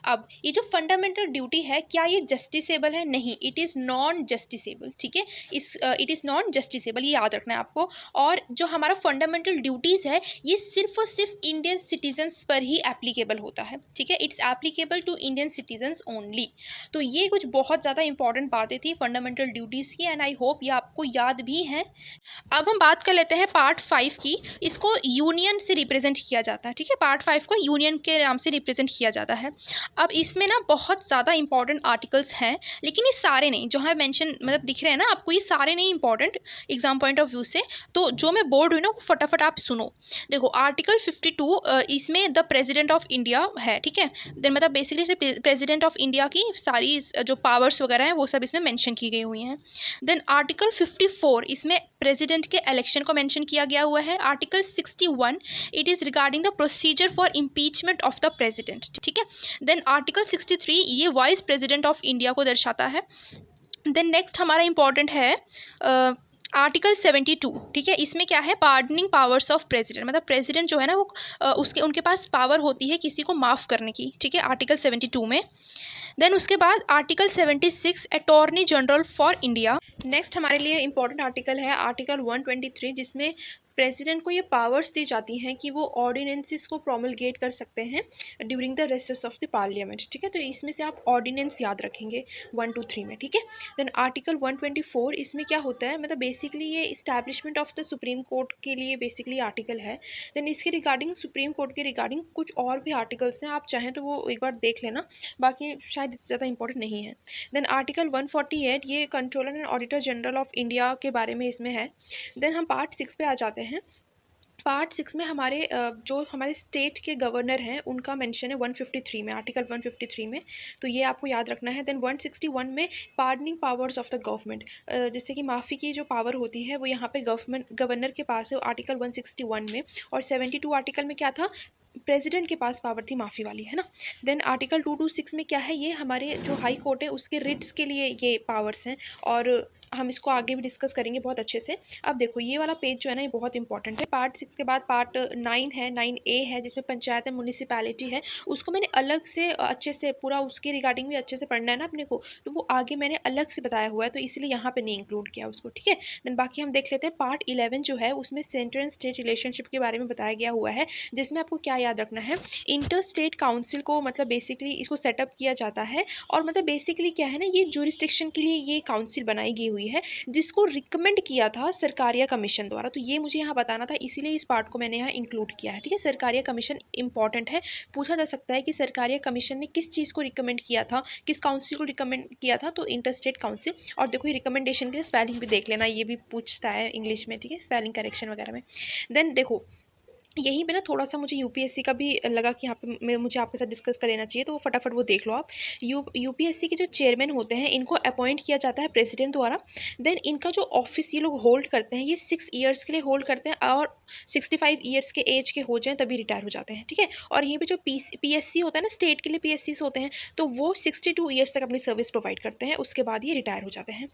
अब ये जो फंडामेंटल ड्यूटी है, क्या ये जस्टिसेबल है, नहीं, इट इज़ नॉन जस्टिसेबल, ठीक है, इट इज़ नॉन जस्टिसेबल, ये याद रखना है आपको। और जो हमारा फंडामेंटल ड्यूटीज़ है ये सिर्फ और सिर्फ इंडियन सिटीजन्स पर ही एप्लीकेबल होता है, ठीक है, it's applicable to Indian citizens only. तो ये कुछ बहुत ज़्यादा इंपॉर्टेंट बातें थी फंडामेंटल ड्यूटीज़ की, एंड आई होप ये आपको याद भी हैं। अब हम बात कर लेते हैं पार्ट 5 की। इसको यूनियन से रिप्रेजेंट किया जाता है, ठीक है, पार्ट 5 को यूनियन के नाम से रिप्रेजेंट किया जाता है। अब इसमें ना बहुत ज़्यादा इंपॉर्टेंट आर्टिकल्स हैं, लेकिन ये सारे नहीं, जो है मेंशन मतलब दिख रहे हैं ना आपको, ये सारे नहीं important exam point of view से। तो जो मैं बोल रही हूँ ना वो फटाफट आप सुनो। देखो आर्टिकल 52, इसमें द प्रेजिडेंट ऑफ इंडिया है, ठीक है, देन मतलब बेसिकली प्रेजिडेंट ऑफ इंडिया की सारी जो पावर्स वगैरह हैं वो सब इसमें मेंशन की गई हुई हैं। देन आर्टिकल 54, इसमें प्रेसिडेंट के इलेक्शन को मेंशन किया गया हुआ है। Article 61, it is regarding the procedure for impeachment of the president, ठीक है। देन आर्टिकल 63, ये वाइस प्रेसिडेंट ऑफ इंडिया को दर्शाता है। देन नेक्स्ट हमारा इंपॉर्टेंट है आर्टिकल 72, ठीक है, इसमें क्या है, पार्डनिंग पावर्स ऑफ प्रेसिडेंट, मतलब प्रेसिडेंट जो है ना वो उनके पास पावर होती है किसी को माफ़ करने की, ठीक है, आर्टिकल 72 में। देन उसके बाद article 76, attorney general for India. Next हमारे लिए इंपॉर्टेंट आर्टिकल है आर्टिकल 123, जिसमें प्रेसिडेंट को ये पावर्स दी जाती हैं कि वो ऑर्डिनेंसेस को प्रोमलगेट कर सकते हैं during the recess of the parliament, ठीक है। तो इसमें से आप ऑर्डिनेंस याद रखेंगे 1, 2, 3 में, ठीक है। देन आर्टिकल 124, इसमें क्या होता है, मतलब बेसिकली ये establishment of the supreme court के लिए बेसिकली आर्टिकल है। देन इसके रिगार्डिंग सुप्रीम कोर्ट के रिगार्डिंग कुछ और भी आर्टिकल्स हैं, आप चाहें तो वो एक बार देख लेना, बाकी शायद शायद ज़्यादा इंपॉर्टेंट नहीं है। देन आर्टिकल 148 ये controller and auditor general of India के बारे में इसमें है। देन हम पार्ट 6 पे आ जाते हैं। पार्ट 6 में हमारे जो हमारे स्टेट के गवर्नर हैं उनका मेंशन है 153 में, आर्टिकल 153 में, तो ये आपको याद रखना है। देन 161 में pardoning powers of the government, जैसे कि माफ़ी की जो पावर होती है वो यहाँ पे गवर्नर के पास है आर्टिकल 161 में। और 72 आर्टिकल में क्या था, प्रेसिडेंट के पास पावर थी माफ़ी वाली, है ना। देन आर्टिकल 226 में क्या है, ये हमारे जो हाई कोर्ट है उसके रिट्स के लिए ये पावर्स हैं, और हम इसको आगे भी डिस्कस करेंगे बहुत अच्छे से। अब देखो ये वाला पेज जो है ना ये बहुत इंपॉर्टेंट है। पार्ट 6 के बाद पार्ट 9 है, 9A है, जिसमें पंचायत एंड म्यूनिसिपैलिटी है। उसको मैंने अलग से अच्छे से पूरा उसके रिगार्डिंग भी अच्छे से पढ़ना है ना अपने को, तो वो आगे मैंने अलग से बताया हुआ है, तो इसलिए यहाँ पे नहीं इंक्लूड किया उसको, ठीक है। देन बाकी हम देख लेते हैं पार्ट 11 जो है, उसमें सेंट्रल एंड स्टेट रिलेशनशिप के बारे में बताया गया हुआ है, जिसमें आपको क्या याद रखना है, इंटर स्टेट काउंसिल को मतलब बेसिकली इसको सेटअप किया जाता है, और मतलब बेसिकली क्या है ना, ये जुरिस्डिक्शन के लिए ये काउंसिल बनाई गई हुई है, जिसको रिकमेंड किया था सरकारिया कमीशन द्वारा। तो ये मुझे यहाँ बताना था, इसीलिए इस पार्ट को मैंने यहाँ इंक्लूड किया है, ठीक है। सरकारिया कमीशन इंपॉर्टेंट है, पूछा जा सकता है कि सरकारिया कमीशन ने किस चीज़ को रिकमेंड किया था, किस काउंसिल को रिकमेंड किया था, तो इंटर स्टेट काउंसिल। और देखो ये रिकमेंडेशन के स्पेलिंग भी देख लेना, ये भी पूछता है इंग्लिश में, ठीक है, स्पेलिंग करेक्शन वगैरह में। देन देखो यहीं पे ना थोड़ा सा मुझे यूपीएससी का भी लगा कि यहाँ पे मुझे आपके साथ डिस्कस कर लेना चाहिए, तो वो फटाफट वो देख लो आप। यूपीएससी के जो चेयरमैन होते हैं इनको अपॉइंट किया जाता है प्रेसिडेंट द्वारा। देन इनका जो ऑफिस ये लोग होल्ड करते हैं ये 6 ईयर्स के लिए होल्ड करते हैं, और 65 ईयर्स के एज के हो जाएं तभी रिटायर हो जाते हैं, ठीक है। और यहीं पे जो पीएससी होता है ना, स्टेट के लिए पीएससी होते हैं, तो वो 62 ईयर्स तक अपनी सर्विस प्रोवाइड करते हैं, उसके बाद ये रिटायर हो जाते हैं।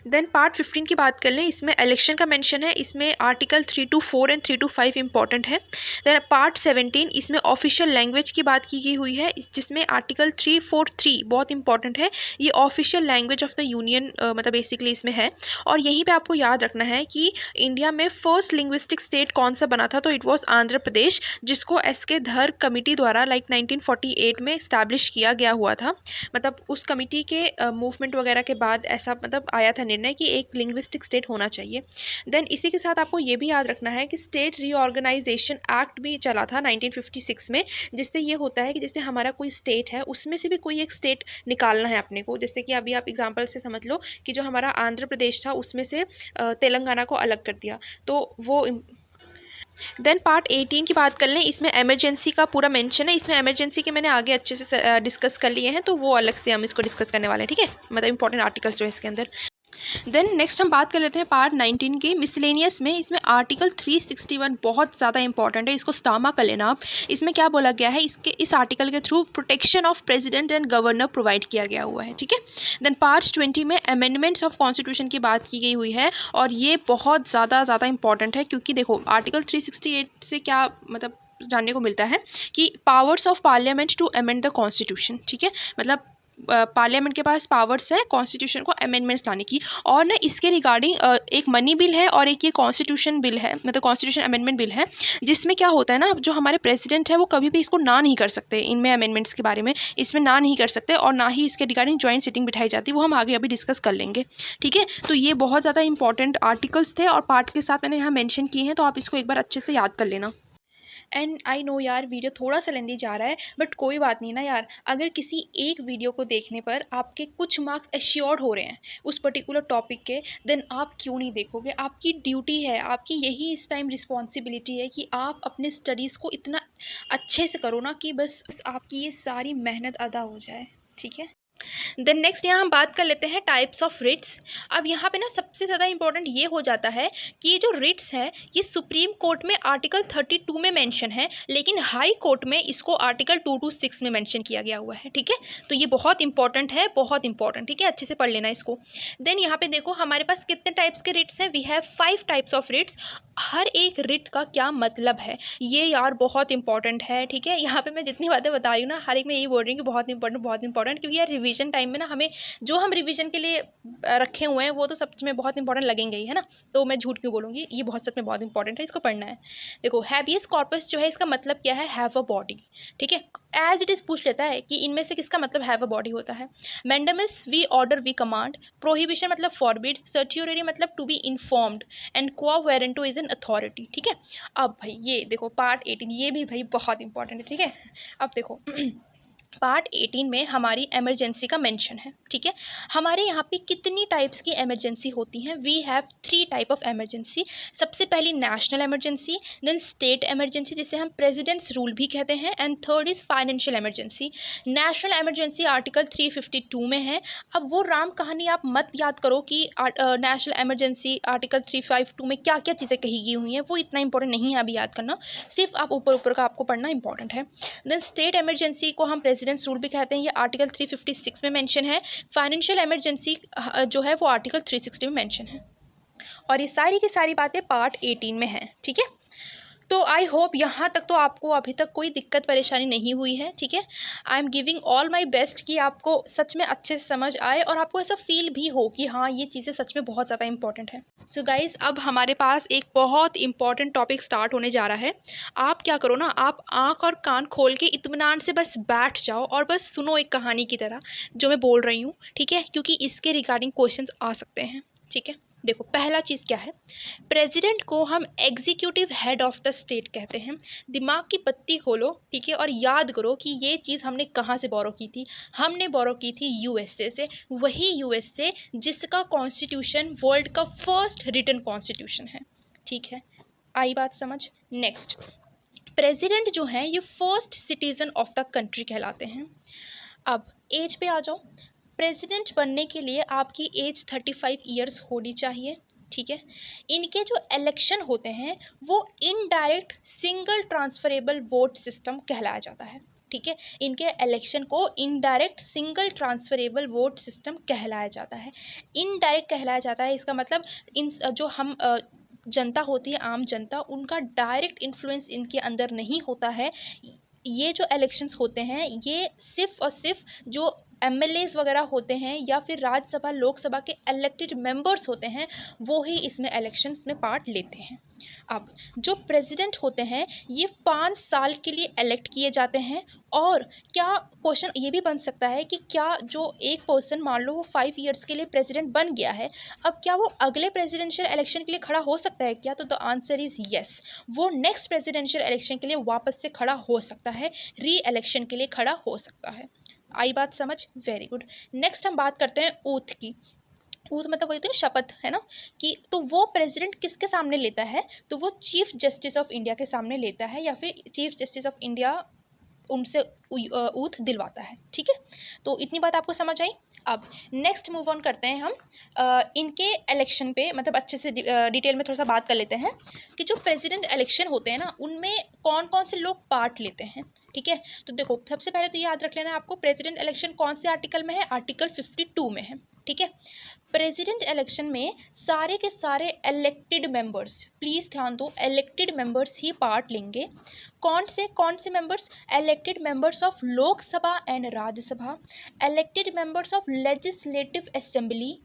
देन पार्ट 15 की बात कर लें, इसमें इलेक्शन का मेंशन है, इसमें article 3 to 4 and 3 to 5 important है। देन पार्ट 17 इसमें ऑफिशियल लैंग्वेज की बात की गई हुई है, जिसमें आर्टिकल 343 बहुत इंपॉर्टेंट है, ये official language of the union मतलब बेसिकली इसमें है। और यहीं पे आपको याद रखना है कि इंडिया में फर्स्ट लिंग्विस्टिक स्टेट कौन सा बना था, तो इट वॉज आंध्र प्रदेश, जिसको एसके धर कमेटी द्वारा 1948 में इस्टेब्लिश किया गया हुआ था। मतलब उस कमेटी के मूवमेंट वगैरह के बाद ऐसा मतलब आया था निर्णय कि एक लिंग्विस्टिक स्टेट होना चाहिए। देन इसी के साथ आपको ये भी याद रखना है कि स्टेट रीऑर्गेनाइजेशन एक्ट भी चला था 1956 में, जिससे ये होता है कि जैसे हमारा कोई स्टेट है उसमें से भी कोई एक स्टेट निकालना है अपने को। जैसे कि अभी आप एग्जांपल से समझ लो कि जो हमारा आंध्र प्रदेश था उसमें से तेलंगाना को अलग कर दिया, तो वो। देन पार्ट 18 की बात कर लें, इसमें इमरजेंसी का पूरा मेंशन है, इसमें इमरजेंसी के मैंने आगे अच्छे से डिस्कस कर लिए हैं, तो वो अलग से हम इसको डिस्कस करने वाले हैं, ठीक है, मतलब इंपॉर्टेंट आर्टिकल्स जो है इसके अंदर। देन नेक्स्ट हम बात कर लेते हैं पार्ट 19 की मिसलेनियस में। इसमें आर्टिकल 361 बहुत ज़्यादा इंपॉर्टेंट है, इसको स्टामा कर लेना आप। इसमें क्या बोला गया है, इस आर्टिकल के through protection of president and governor provide किया गया हुआ है, ठीक है। देन पार्ट 20 में अमेंडमेंट्स ऑफ कॉन्स्टिट्यूशन की बात की गई हुई है, और ये बहुत ज़्यादा इंपॉर्टेंट है, क्योंकि देखो आर्टिकल 368 से क्या मतलब जानने को मिलता है कि powers of parliament to amend the constitution, ठीक है, मतलब पार्लियामेंट के पास पावर्स है कॉन्स्टिट्यूशन को अमेंडमेंट्स लाने की। और ना इसके रिगार्डिंग एक मनी बिल है और एक ये कॉन्स्टिट्यूशन बिल है, मतलब कॉन्स्टिट्यूशन अमेंडमेंट बिल है, जिसमें क्या होता है ना, जो हमारे प्रेसिडेंट है वो कभी भी इसको ना नहीं कर सकते, इनमें अमेंडमेंट्स के बारे में इसमें ना नहीं कर सकते, और ना ही इसके रिगार्डिंग जॉइंट सिटिंग बिठाई जाती है, वो हम आगे अभी डिस्कस कर लेंगे, ठीक है। तो ये बहुत ज़्यादा इंपॉर्टेंट आर्टिकल्स थे और पार्ट के साथ मैंने यहाँ मैंशन किए हैं, तो आप इसको एक बार अच्छे से याद कर लेना। एंड आई नो यार वीडियो थोड़ा सा लेंदी जा रहा है, बट कोई बात नहीं ना यार, अगर किसी एक वीडियो को देखने पर आपके कुछ मार्क्स एश्योर्ड हो रहे हैं उस पर्टिकुलर टॉपिक के, देन आप क्यों नहीं देखोगे। आपकी ड्यूटी है, आपकी यही इस टाइम रिस्पॉन्सिबिलिटी है कि आप अपने स्टडीज़ को इतना अच्छे से करो ना कि बस आपकी ये सारी मेहनत अदा हो जाए, ठीक है। देन नेक्स्ट यहाँ हम बात कर लेते हैं टाइप्स ऑफ रिट्स। अब यहाँ पे ना सबसे ज़्यादा इंपॉर्टेंट ये हो जाता है कि ये जो रिट्स है ये सुप्रीम कोर्ट में आर्टिकल 32 में मेंशन है, लेकिन हाई कोर्ट में इसको आर्टिकल 2 to 6 में मेंशन किया गया हुआ है, ठीक है। तो ये बहुत इंपॉर्टेंट है, बहुत इंपॉर्टेंट, ठीक है, अच्छे से पढ़ लेना इसको। देन यहाँ पे देखो हमारे पास कितने टाइप्स के रिट्स हैं, we have 5 types of writs. हर एक रिट का क्या मतलब है ये यार बहुत इंपॉर्टेंट है, ठीक है। यहाँ पे मैं जितनी बातें बता रही हूँ ना, हर एक में यही बोल रही हूँ कि बहुत इंपॉर्टेंट, क्योंकि यार रिवीजन टाइम में ना हमें जो हम रिवीजन के लिए रखे हुए हैं वो तो सच में बहुत इंपॉर्टेंट लगेंगे ही, है ना, तो मैं झूठ क्यों बोलूँगी, ये बहुत सच में बहुत इंपॉर्टेंट है, इसको पढ़ना है। देखो हैबियस कॉर्पस जो है इसका मतलब क्या है, हैव अ बॉडी, ठीक है, एज इट इज़ पूछ लेता है कि इनमें से किसका मतलब हैव अ बॉडी होता है। Mandamus we order we command, prohibition मतलब फॉरबिड, सर्ट्यूररी मतलब टू बी इन्फॉर्म्ड, एंड क्वा वेरेंटो इज एन अथॉरिटी, ठीक है। अब भाई ये देखो पार्ट 18 ये भी भाई बहुत इंपॉर्टेंट है, ठीक है। अब देखो पार्ट 18 में हमारी इमरजेंसी का मेंशन है, ठीक है। हमारे यहाँ पे कितनी टाइप्स की इमरजेंसी होती हैं? We have 3 type of emergency. सबसे पहली national emergency, then state emergency जिसे हम प्रेसिडेंट्स रूल भी कहते हैं, and third is financial emergency. National emergency article 352 में है। अब वो राम कहानी आप मत याद करो कि नेशनल इमरजेंसी आर्टिकल 352 में क्या क्या चीज़ें कही गई हुई हैं, वो इतना इंपॉर्टेंट नहीं है अभी याद करना, सिर्फ आप ऊपर ऊपर का आपको पढ़ना इंपॉर्टेंट है। देन स्टेट इमरजेंसी को हम प्रेसिडेंट्स रूल भी कहते हैं, ये आर्टिकल 356 में मेंशन है। फाइनेंशियल इमरजेंसी जो है वो आर्टिकल 360 में मेंशन है। और ये सारी की सारी बातें पार्ट 18 में हैं, ठीक है। तो आई होप यहाँ तक तो आपको अभी तक कोई दिक्कत परेशानी नहीं हुई है, ठीक है। I am giving all my best कि आपको सच में अच्छे से समझ आए और आपको ऐसा फील भी हो कि हाँ ये चीज़ें सच में बहुत ज़्यादा इंपॉर्टेंट है। सो गाइज़, अब हमारे पास एक बहुत इंपॉर्टेंट टॉपिक स्टार्ट होने जा रहा है। आप क्या करो ना, आप आँख और कान खोल के इत्मीनान से बस बैठ जाओ और बस सुनो एक कहानी की तरह जो मैं बोल रही हूँ, ठीक है, क्योंकि इसके रिगार्डिंग क्वेश्चंस आ सकते हैं, ठीक है। देखो, पहला चीज़ क्या है, प्रेसिडेंट को हम executive head of the state कहते हैं। दिमाग की पत्ती खोलो, ठीक है, और याद करो कि ये चीज़ हमने कहाँ से बोरो की थी। हमने बोरो की थी यूएसए से, वही यूएसए जिसका कॉन्स्टिट्यूशन वर्ल्ड का फर्स्ट रिटन कॉन्स्टिट्यूशन है, ठीक है। आई बात समझ। नेक्स्ट, प्रेसिडेंट जो है ये first citizen of the country कहलाते हैं। अब एज पे आ जाओ। प्रेसिडेंट बनने के लिए आपकी एज 35 ईयर्स होनी चाहिए, ठीक है। इनके जो इलेक्शन होते हैं वो indirect single transferable vote system कहलाया जाता है, ठीक है। इनके इलेक्शन को indirect single transferable vote system कहलाया जाता है। इनडायरेक्ट कहलाया जाता है, इसका मतलब इन जो हम जनता होती है, आम जनता, उनका डायरेक्ट इन्फ्लुएंस इनके अंदर नहीं होता है। ये जो इलेक्शंस होते हैं ये सिर्फ और सिर्फ जो एमएलएज वगैरह होते हैं या फिर राज्यसभा लोकसभा के इलेक्टेड मेंबर्स होते हैं वो ही इसमें इलेक्शंस में पार्ट लेते हैं। अब जो प्रेसिडेंट होते हैं ये 5 साल के लिए इलेक्ट किए जाते हैं। और क्या क्वेश्चन ये भी बन सकता है कि क्या जो एक पर्सन, मान लो वो 5 ईयर्स के लिए प्रेसिडेंट बन गया है, अब क्या वो अगले प्रेसिडेंशियल इलेक्शन के लिए खड़ा हो सकता है क्या? तो द आंसर इज़ येस। वो नेक्स्ट प्रेसिडेंशियल इलेक्शन के लिए वापस से खड़ा हो सकता है, री इलेक्शन के लिए खड़ा हो सकता है। आई बात समझ? Very good. नेक्स्ट हम बात करते हैं ओथ की। ओथ मतलब वही तो ना, शपथ, है ना, कि तो वो प्रेसिडेंट किसके सामने लेता है? तो वो चीफ जस्टिस ऑफ इंडिया के सामने लेता है या फिर चीफ जस्टिस ऑफ इंडिया उनसे ओथ दिलवाता है, ठीक है। तो इतनी बात आपको समझ आई। अब नेक्स्ट मूव ऑन करते हैं हम इनके इलेक्शन पे, मतलब अच्छे से डिटेल में थोड़ा सा बात कर लेते हैं कि जो प्रेसिडेंट इलेक्शन होते हैं ना उनमें कौन कौन से लोग पार्ट लेते हैं, ठीक है। तो देखो, सबसे पहले तो याद रख लेना आपको प्रेसिडेंट इलेक्शन कौन से आर्टिकल में है, आर्टिकल 52 में है, ठीक है। प्रेसिडेंट इलेक्शन में सारे के सारे इलेक्टेड मेंबर्स, प्लीज़ ध्यान दो, इलेक्टेड मेंबर्स ही पार्ट लेंगे। कौन से members? Elected members of Lok Sabha and Rajya Sabha, elected members of legislative assembly.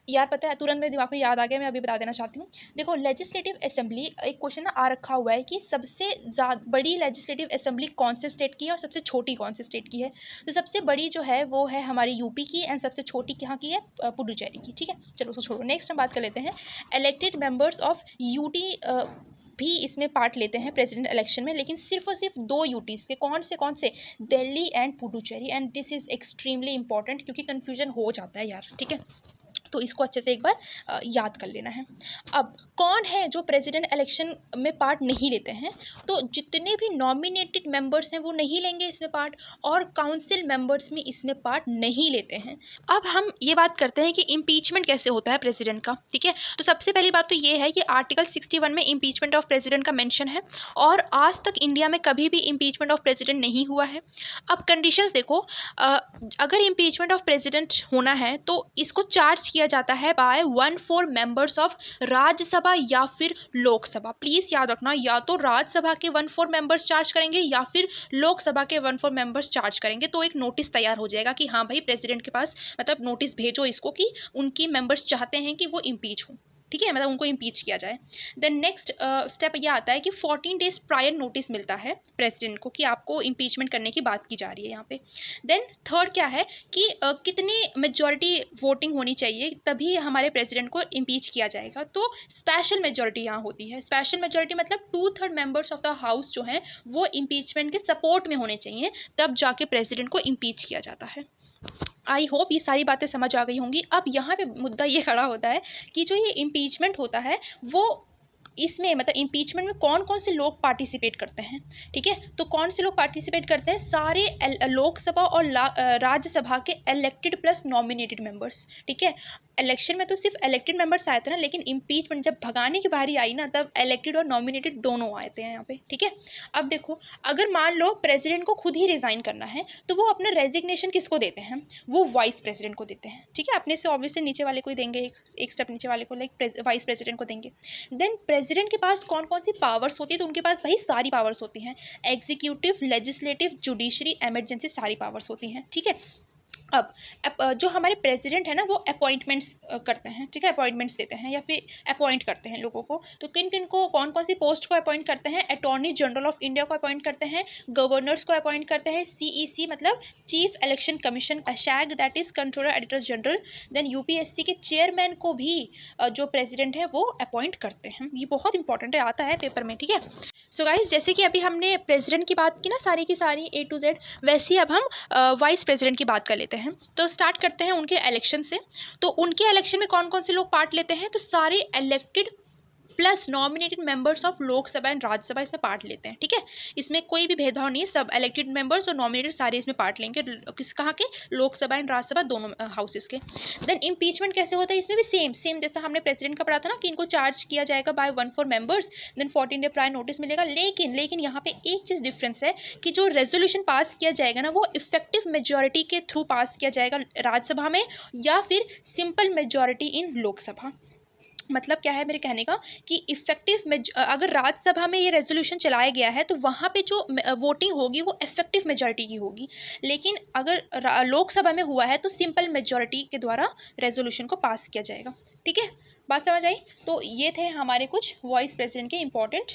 यार पता है, तुरंत मेरे दिमाग में याद आ गया, मैं अभी बता देना चाहती हूँ। देखो, लेजिस्लेटिव असेंबली, एक क्वेश्चन ना आ रखा हुआ है कि सबसे बड़ी लेजिस्लेटिव असेंबली कौन से स्टेट की है और सबसे छोटी कौन से स्टेट की है। तो सबसे बड़ी जो है वो है हमारी यूपी की, एंड सबसे छोटी कहाँ की है? पुडुचेरी की, ठीक है। चलो उसको छोड़ो, नेक्स्ट हम बात कर लेते हैं इलेक्टेड मेंबर्स ऑफ यूटी भी इसमें पार्ट लेते हैं प्रेसिडेंट इलेक्शन में, लेकिन सिर्फ और सिर्फ 2 यूटीज़ के। कौन से? Delhi and Puducherry. And this is extremely important क्योंकि कन्फ्यूजन हो जाता है यार, ठीक है। तो इसको अच्छे से एक बार याद कर लेना है। अब कौन है जो प्रेसिडेंट इलेक्शन में पार्ट नहीं लेते हैं? तो जितने भी नॉमिनेटेड मेंबर्स हैं वो नहीं लेंगे इसमें पार्ट, और काउंसिल मेंबर्स में इसमें पार्ट नहीं लेते हैं। अब हम ये बात करते हैं कि इम्पीचमेंट कैसे होता है प्रेसिडेंट का, ठीक है। तो सबसे पहली बात तो ये है कि आर्टिकल 61 में इम्पीचमेंट ऑफ प्रेसिडेंट का मेंशन है, और आज तक इंडिया में कभी भी इम्पीचमेंट ऑफ प्रेसिडेंट नहीं हुआ है। अब कंडीशंस देखो, अगर इम्पीचमेंट ऑफ प्रेसिडेंट होना है तो इसको चार्ज किया जाता है बाय 1/4 मेंबर्स ऑफ राज्यसभा या फिर लोकसभा। प्लीज़ याद रखना, या तो राज्यसभा के 1/4 मेंबर्स चार्ज करेंगे या फिर लोकसभा के 1/4 मेंबर्स चार्ज करेंगे। तो एक नोटिस तैयार हो जाएगा कि हाँ भाई प्रेसिडेंट के पास, मतलब नोटिस भेजो इसको कि उनकी मेंबर्स चाहते हैं कि वो इम्पीच हो। ठीक है, मतलब उनको इम्पीच किया जाए। देन नेक्स्ट स्टेप यह आता है कि 14 डेज प्रायर नोटिस मिलता है प्रेसिडेंट को कि आपको इम्पीचमेंट करने की बात की जा रही है यहाँ पे। देन थर्ड क्या है कि कितनी मेजॉरिटी वोटिंग होनी चाहिए तभी हमारे प्रेसिडेंट को इम्पीच किया जाएगा। तो स्पेशल मेजॉरिटी यहाँ होती है। स्पेशल मेजॉरिटी मतलब 2/3 मेंबर्स ऑफ द हाउस जो हैं वो इम्पीचमेंट के सपोर्ट में होने चाहिए, तब जाके प्रेसिडेंट को इम्पीच किया जाता है। आई होप ये सारी बातें समझ आ गई होंगी। अब यहाँ पे मुद्दा ये खड़ा होता है कि जो ये इम्पीचमेंट होता है वो इसमें मतलब इम्पीचमेंट में कौन कौन से लोग पार्टिसिपेट करते हैं। ठीक है, तो कौन से लोग पार्टिसिपेट करते हैं? सारे लोकसभा और राज्यसभा के इलेक्टेड प्लस नॉमिनेटेड मेंबर्स। ठीक है, इलेक्शन में तो सिर्फ इलेक्टेड मेंबर्स आए थे ना, लेकिन इम्पीचमेंट जब भगाने की बारी आई ना तब इलेक्टेड और नॉमिनेटेड दोनों आए थे यहाँ पे। ठीक है, अब देखो अगर मान लो प्रेसिडेंट को खुद ही रिज़ाइन करना है तो वो अपना रेजिग्नेशन किसको देते हैं? वो वाइस प्रेसिडेंट को देते हैं। ठीक है, अपने से ऑब्वियसली नीचे वाले को ही देंगे, एक स्टेप नीचे वाले को, लाइक वाइस प्रेसिडेंट को देंगे। देन प्रेसिडेंट के पास कौन कौन सी पावर्स होती है? तो उनके पास भाई सारी पावर्स होती हैं, एग्जीक्यूटिव, लेजिस्लेटिव, जुडिशरी, एमरजेंसी, सारी पावर्स होती हैं। ठीक है, अब जो हमारे प्रेसिडेंट है ना वो अपॉइंटमेंट्स करते हैं। ठीक है, अपॉइंटमेंट्स देते हैं या फिर अपॉइंट करते हैं लोगों को। तो किन किन को कौन कौन सी पोस्ट को अपॉइंट करते हैं? अटॉर्नी जनरल ऑफ इंडिया को अपॉइंट करते हैं, गवर्नर्स को अपॉइंट करते हैं, CEC मतलब chief election commission, CAG that is controller auditor general. Then UPSC के चेयरमैन को भी जो प्रेसिडेंट है वो अपॉइंट करते हैं। ये बहुत इंपॉर्टेंट है, आता है पेपर में। ठीक है, सो गाइज जैसे कि अभी हमने प्रेसिडेंट की बात की ना सारी की सारी A to Z, वैसे ही अब हम वाइस प्रेसिडेंट की बात कर लेते हैं। तो स्टार्ट करते हैं उनके इलेक्शन से। तो उनके इलेक्शन में कौन कौन से लोग पार्ट लेते हैं? तो सारे elected plus nominated members of Lok Sabha and Rajya Sabha इसमें पार्ट लेते हैं। ठीक है, इसमें कोई भी भेदभाव नहीं है, सब इलेक्टेड मेंबर्स और नॉमिनेटेड सारे इसमें पार्ट लेंगे। किस कहाँ के? लोकसभा एंड राज्यसभा दोनों हाउसेस के। देन इम्पीचमेंट कैसे होता है? इसमें भी सेम जैसा हमने प्रेसिडेंट का पढ़ा था ना कि इनको चार्ज किया जाएगा by 1/4 members, then 14 day prior notice मिलेगा। लेकिन यहाँ पे एक चीज़ डिफरेंस है कि जो रेजोल्यूशन पास किया जाएगा ना वो इफेक्टिव मेजोरिटी के थ्रू पास किया जाएगा राज्यसभा में, या फिर सिंपल मेजोरिटी इन लोकसभा। मतलब क्या है मेरे कहने का कि इफेक्टिव अगर राज्यसभा में ये रेजोल्यूशन चलाया गया है तो वहाँ पे जो वोटिंग होगी वो इफेक्टिव मेजॉरिटी की होगी, लेकिन अगर लोकसभा में हुआ है तो सिंपल मेजॉरिटी के द्वारा रेजोल्यूशन को पास किया जाएगा। ठीक है, बात समझ आई? तो ये थे हमारे कुछ वाइस प्रेसिडेंट के इम्पॉर्टेंट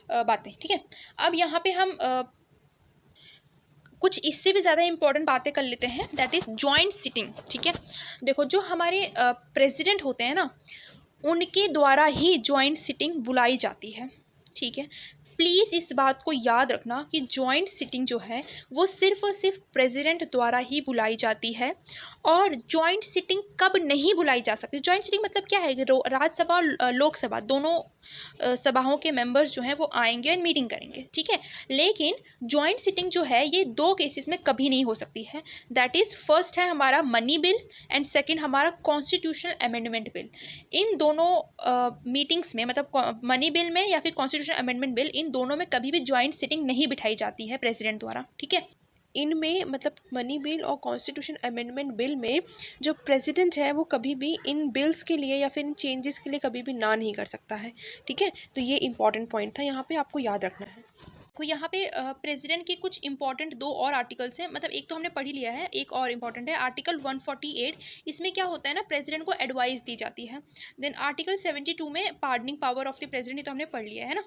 बातें। ठीक है, अब यहाँ पे हम कुछ इससे भी ज़्यादा इंपॉर्टेंट बातें कर लेते हैं, दैट इज़ जॉइंट सिटिंग। ठीक है, देखो जो हमारे प्रेसिडेंट होते हैं ना उनके द्वारा ही जॉइंट सिटिंग बुलाई जाती है। ठीक है, प्लीज़ इस बात को याद रखना कि जॉइंट सिटिंग जो है वो सिर्फ और सिर्फ प्रेसिडेंट द्वारा ही बुलाई जाती है। और जॉइंट सिटिंग कब नहीं बुलाई जा सकती? जॉइंट सिटिंग मतलब क्या है? राज्यसभा और लोकसभा दोनों सभाओं के मेंबर्स जो हैं वो आएंगे और मीटिंग करेंगे। ठीक है, लेकिन जॉइंट सिटिंग जो है ये 2 केसेस में कभी नहीं हो सकती है, दैट इज़ फर्स्ट है हमारा मनी बिल एंड सेकंड हमारा कॉन्स्टिट्यूशनल अमेंडमेंट बिल। इन दोनों मीटिंग्स में मतलब मनी बिल में या फिर कॉन्स्टिट्यूशनल अमेंडमेंट बिल, इन दोनों में कभी भी जॉइंट सिटिंग नहीं बिठाई जाती है प्रेसिडेंट द्वारा। ठीक है, इनमें मतलब मनी बिल और कॉन्स्टिट्यूशन अमेंडमेंट बिल में जो प्रेसिडेंट है वो कभी भी इन बिल्स के लिए या फिर इन चेंजेस के लिए कभी भी ना नहीं कर सकता है। ठीक है, तो ये इंपॉर्टेंट पॉइंट था, यहाँ पे आपको याद रखना है। तो यहाँ पे प्रेसिडेंट के कुछ इंपॉर्टेंट 2 और आर्टिकल्स हैं, मतलब एक तो हमने पढ़ ही लिया है, एक और इम्पॉर्टेंट है आर्टिकल 148। इसमें क्या होता है ना, प्रेसिडेंट को एडवाइस दी जाती है। देन आर्टिकल 72 में pardoning power of the president, ये तो हमने पढ़ लिया है ना।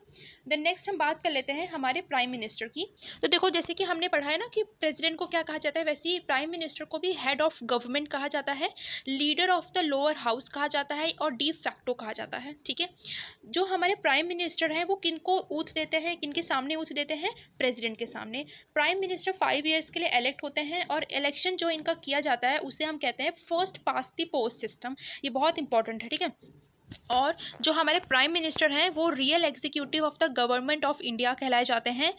देन नेक्स्ट हम बात कर लेते हैं हमारे प्राइम मिनिस्टर की। तो देखो जैसे कि हमने पढ़ा है ना कि प्रेसिडेंट को क्या कहा जाता है, वैसे ही प्राइम मिनिस्टर को भी हेड ऑफ गवर्नमेंट कहा जाता है, leader of the lower house कहा जाता है और डी फैक्टो कहा जाता है। ठीक है, जो हमारे प्राइम मिनिस्टर हैं वो किनको ऊथ देते हैं, किनके सामने ऊथ देते हैं? प्रेसिडेंट के सामने। प्राइम मिनिस्टर 5 ईयर्स के लिए इलेक्ट होते हैं और इलेक्शन जो इनका किया जाता है उसे हम कहते हैं first past the post system. ये बहुत इंपॉर्टेंट है। ठीक है, और जो हमारे प्राइम मिनिस्टर हैं वो real executive of the government of India कहलाए जाते हैं।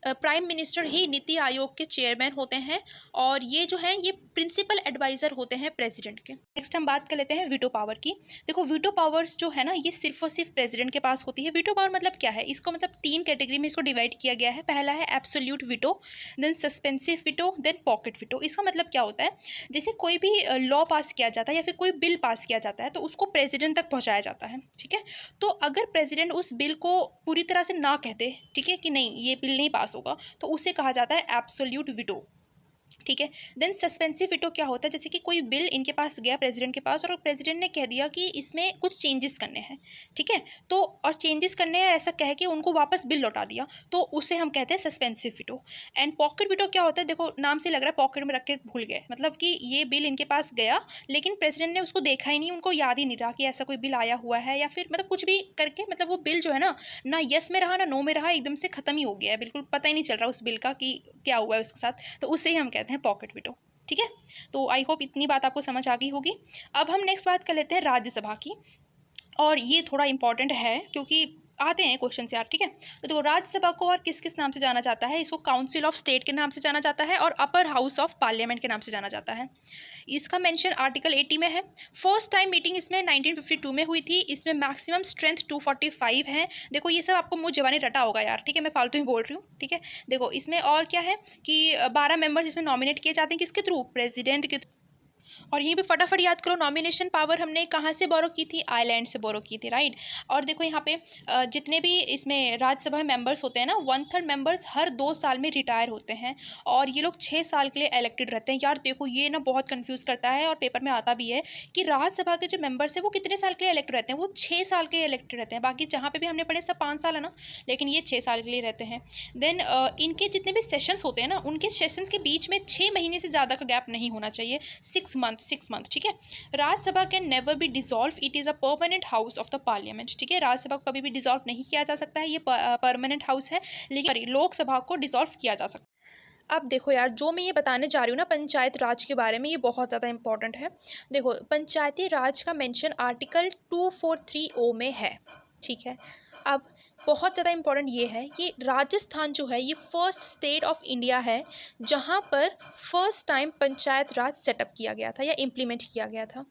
प्राइम मिनिस्टर ही नीति आयोग के चेयरमैन होते हैं और ये जो हैं ये प्रिंसिपल एडवाइज़र होते हैं प्रेसिडेंट के। नेक्स्ट हम बात कर लेते हैं वीटो पावर की। देखो वीटो पावर्स जो है ना ये सिर्फ और सिर्फ प्रेसिडेंट के पास होती है। वीटो पावर मतलब क्या है? इसको मतलब 3 कैटेगरी में इसको डिवाइड किया गया है। पहला है absolute veto, then suspensive veto, then pocket veto. इसका मतलब क्या होता है? जैसे कोई भी लॉ पास किया जाता है या फिर कोई बिल पास किया जाता है तो उसको प्रेसिडेंट तक पहुँचाया जाता है। ठीक है, तो अगर प्रेसिडेंट उस बिल को पूरी तरह से ना कहते, ठीक है, कि नहीं ये बिल नहीं पास होगा, तो उसे कहा जाता है एब्सोल्यूट वीटो। ठीक है। देन सस्पेंसिव वीटो क्या होता है, जैसे कि कोई बिल इनके पास गया प्रेसिडेंट के पास और प्रेसिडेंट ने कह दिया कि इसमें कुछ चेंजेस करने हैं, ठीक है, तो और चेंजेस करने हैं ऐसा कह के उनको वापस बिल लौटा दिया, तो उसे हम कहते हैं suspensive veto. And pocket veto क्या होता है, देखो नाम से लग रहा है पॉकेट में रख के भूल गए, मतलब कि ये बिल इनके पास गया लेकिन प्रेसिडेंट ने उसको देखा ही नहीं, उनको याद ही नहीं रहा कि ऐसा कोई बिल आया हुआ है, या फिर मतलब कुछ भी करके मतलब वो बिल जो है ना यस में रहा ना नो में रहा, एकदम से ख़त्म ही हो गया है, बिल्कुल पता ही नहीं चल रहा उस बिल का कि क्या हुआ है उसके साथ, तो उससे ही हम कहते हैं पॉकेट वीटो, ठीक है। तो आई होप इतनी बात आपको समझ आ गई होगी। अब हम नेक्स्ट बात कर लेते हैं राज्यसभा की, और ये थोड़ा इंपॉर्टेंट है क्योंकि आते हैं क्वेश्चन यार, ठीक है। तो देखो राज्यसभा को और किस किस नाम से जाना जाता है, इसको काउंसिल ऑफ स्टेट के नाम से जाना जाता है और अपर हाउस ऑफ पार्लियामेंट के नाम से जाना जाता है। इसका मेंशन आर्टिकल 80 में है। फर्स्ट टाइम मीटिंग इसमें 1952 में हुई थी। इसमें मैक्सिमम स्ट्रेंथ 245 है। देखो ये सब आपको मुँह जबानी रटा होगा यार, ठीक है, मैं फालतू ही बोल रही हूँ, ठीक है। देखो इसमें और क्या है कि 12 मेंबर्स इसमें नॉमिनेट किए जाते हैं, किसके थ्रू, प्रेसिडेंट के। और यहीं पे फटाफट याद करो, नॉमिनेशन पावर हमने कहाँ से बोरो की थी, आयरलैंड से बोरो की थी, राइट। और देखो यहाँ पे जितने भी इसमें राज्यसभा में मेंबर्स होते हैं ना, 1/3 मेंबर्स हर 2 साल में रिटायर होते हैं और ये लोग 6 साल के लिए इलेक्टेड रहते हैं। यार देखो ये ना बहुत कंफ्यूज करता है और पेपर में आता भी है कि राज्यसभा के जो मेंबर्स हैं वो कितने साल के लिए इलेक्टेड रहते हैं, वो 6 साल के इलेक्टेड रहते हैं। बाकी जहाँ पे भी हमने पढ़े सब 5 साल है ना, लेकिन ये 6 साल के लिए रहते हैं। देन इनके जितने भी सेशंस होते हैं ना, उनके सेशंस के बीच में 6 महीने से ज़्यादा का गैप नहीं होना चाहिए, 6 मंथ, ठीक है। Rajya Sabha can never be dissolve, it is a permanent house of the parliament, ठीक है। राज्यसभा को कभी भी डिसॉल्व नहीं किया जा सकता है, ये परमानेंट हाउस है, लेकिन लोकसभा को डिसॉल्व किया जा सकता है। अब देखो यार, जो मैं ये बताने जा रही हूँ ना पंचायत राज के बारे में, ये बहुत ज़्यादा इंपॉर्टेंट है। देखो पंचायती राज का मेंशन आर्टिकल 243O में है, ठीक है। अब बहुत ज़्यादा इम्पोर्टेंट ये है कि राजस्थान जो है ये फर्स्ट स्टेट ऑफ इंडिया है जहाँ पर फर्स्ट टाइम पंचायत राज सेटअप किया गया था या इम्प्लीमेंट किया गया था।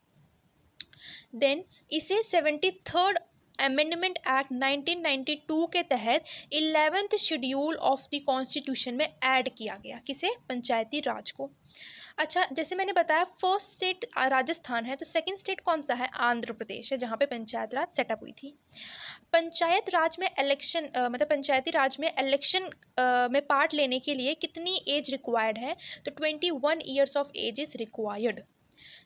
देन इसे 73rd अमेंडमेंट एक्ट 1992 के तहत 11th schedule of the constitution में ऐड किया गया, किसे, पंचायती राज को। अच्छा, जैसे मैंने बताया फर्स्ट स्टेट राजस्थान है, तो सेकंड स्टेट कौन सा है, आंध्र प्रदेश है, जहाँ पे पंचायत राज सेटअप हुई थी। पंचायत राज में इलेक्शन मतलब पंचायती राज में इलेक्शन में पार्ट लेने के लिए कितनी एज रिक्वायर्ड है, तो 21 years of age is required.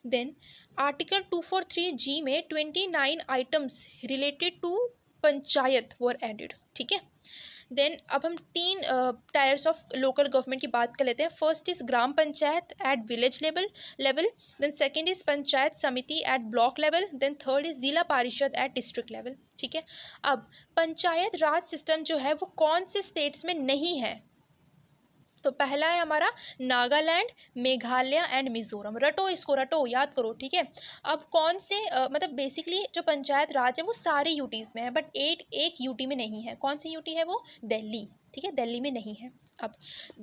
Then article 243G में 29 items related to panchayat were added, ठीक है। देन अब हम 3 टायर्स ऑफ लोकल गवर्नमेंट की बात कर लेते हैं। First is gram panchayat at village level, then second is panchayat samiti at block level, then third is zila parishad at district level, ठीक है। अब पंचायत राज सिस्टम जो है वो कौन से स्टेट्स में नहीं है, तो पहला है हमारा नागालैंड, मेघालय एंड मिजोरम। रटो इसको, रटो, याद करो, ठीक है। अब कौन से मतलब बेसिकली जो पंचायत राज है वो सारे यूटीज़ में है, बट एक यूटी में नहीं है। कौन सी यूटी है वो, दिल्ली, ठीक है, दिल्ली में नहीं है। अब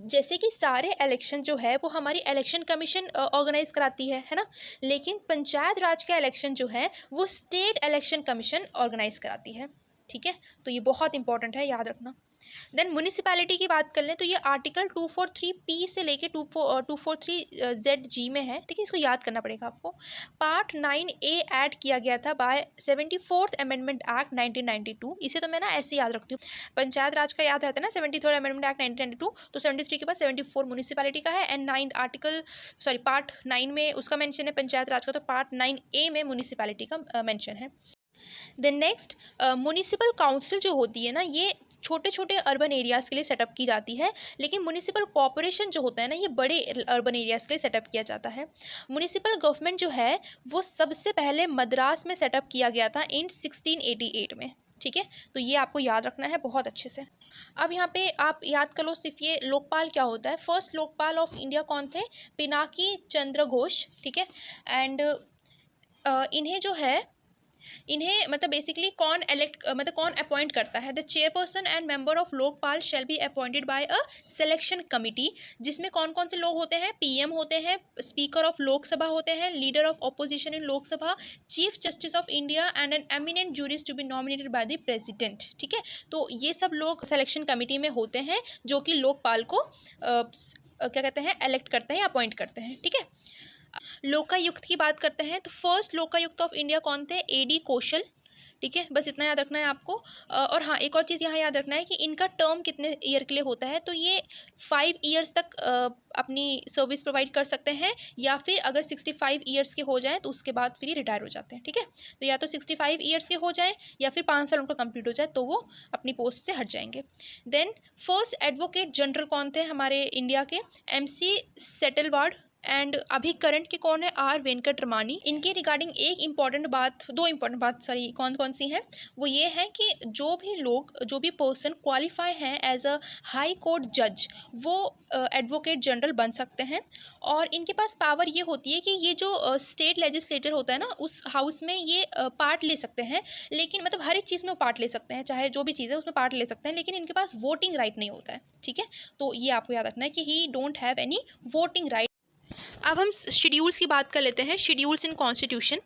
जैसे कि सारे इलेक्शन जो है वो हमारी इलेक्शन कमीशन ऑर्गेनाइज कराती है ना, लेकिन पंचायत राज का इलेक्शन जो है वो स्टेट इलेक्शन कमीशन ऑर्गेनाइज कराती है, ठीक है। तो ये बहुत इंपॉर्टेंट है, याद रखना। देन म्यूनिसिपैलिटी की बात कर लें तो ये आर्टिकल 243P से लेके 243ZG में है, ठीक है, इसको याद करना पड़ेगा आपको। पार्ट 9A ऐड किया गया था बाय 74th अमेंडमेंट एक्ट 1992। इसे तो मैं ना ऐसे याद रखती हूँ, पंचायत राज का याद रहता है ना 73rd अमेंडमेंट एक्ट 1992, तो 73 के बाद 74 म्यूनिसिपैलिटी का है, एंड 9th आर्टिकल पार्ट 9 में उसका मेंशन है पंचायत राज का, तो पार्ट 9A में म्यूनिसिपैलिटी का मेंशन है। देन नेक्स्ट म्यूनिसिपल काउंसिल जो होती है ना, ये छोटे छोटे अर्बन एरियाज़ के लिए सेटअप की जाती है, लेकिन म्यूनिसिपल कॉर्पोरेशन जो होता है ना, ये बड़े अर्बन एरियाज़ के लिए सेटअप किया जाता है। म्यूनिसिपल गवर्नमेंट जो है वो सबसे पहले मद्रास में सेटअप किया गया था इन 1688 में, ठीक है। तो ये आपको याद रखना है बहुत अच्छे से। अब यहाँ पे आप याद कर लो सिर्फ ये लोकपाल क्या होता है। फर्स्ट लोकपाल ऑफ इंडिया कौन थे, पिनाकी चंद्र घोष, ठीक है। एंड इन्हें जो है इन्हें मतलब बेसिकली कौन कौन अपॉइंट करता है, the chairperson and member of Lokpal shall be appointed by a selection committee, जिसमें कौन कौन से लोग होते हैं, पीएम होते हैं, स्पीकर ऑफ लोकसभा होते हैं, leader of opposition in Lok Sabha, chief justice of India and an eminent jurist to be nominated by the president, ठीक है। तो ये सब लोग सिलेक्शन कमिटी में होते हैं जो कि लोकपाल को क्या कहते हैं, इलेक्ट करते हैं, अपॉइंट करते हैं, ठीक है। लोकायुक्त की बात करते हैं तो फर्स्ट लोकायुक्त ऑफ इंडिया कौन थे, एडी कौशल, ठीक है, बस इतना याद रखना है आपको। और हाँ, एक और चीज़ यहाँ याद रखना है कि इनका टर्म कितने ईयर के लिए होता है, तो ये 5 ईयर्स तक अपनी सर्विस प्रोवाइड कर सकते हैं, या फिर अगर 65 ईयर्स के हो जाए तो उसके बाद फिर ये रिटायर हो जाते हैं। ठीक है, तो या तो 65 ईयर्स के हो जाए या फिर 5 साल उनका कंप्लीट हो जाए तो वो अपनी पोस्ट से हट जाएंगे। देन फर्स्ट एडवोकेट जनरल कौन थे हमारे इंडिया के? MC सेटलवाड। एंड अभी करंट के कौन है? R वेंकट रमानी। इनके रिगार्डिंग एक इंपॉर्टेंट बात, दो इंपॉर्टेंट बात सॉरी, कौन कौन सी हैं? वो ये है कि जो भी लोग, जो भी पर्सन क्वालिफाई हैं एज अ हाई कोर्ट जज, वो एडवोकेट जनरल बन सकते हैं। और इनके पास पावर ये होती है कि ये जो स्टेट लेजिस्लेटर होता है ना, उस हाउस में ये पार्ट ले सकते हैं, लेकिन मतलब हर एक चीज़ में वो पार्ट ले सकते हैं, चाहे जो भी चीज़ है उसमें पार्ट ले सकते हैं, लेकिन इनके पास वोटिंग राइट नहीं होता है। ठीक है, तो ये आपको याद रखना है कि ही don't have any voting right. अब हम शेड्यूल्स की बात कर लेते हैं, शेड्यूल्स इन कॉन्स्टिट्यूशन।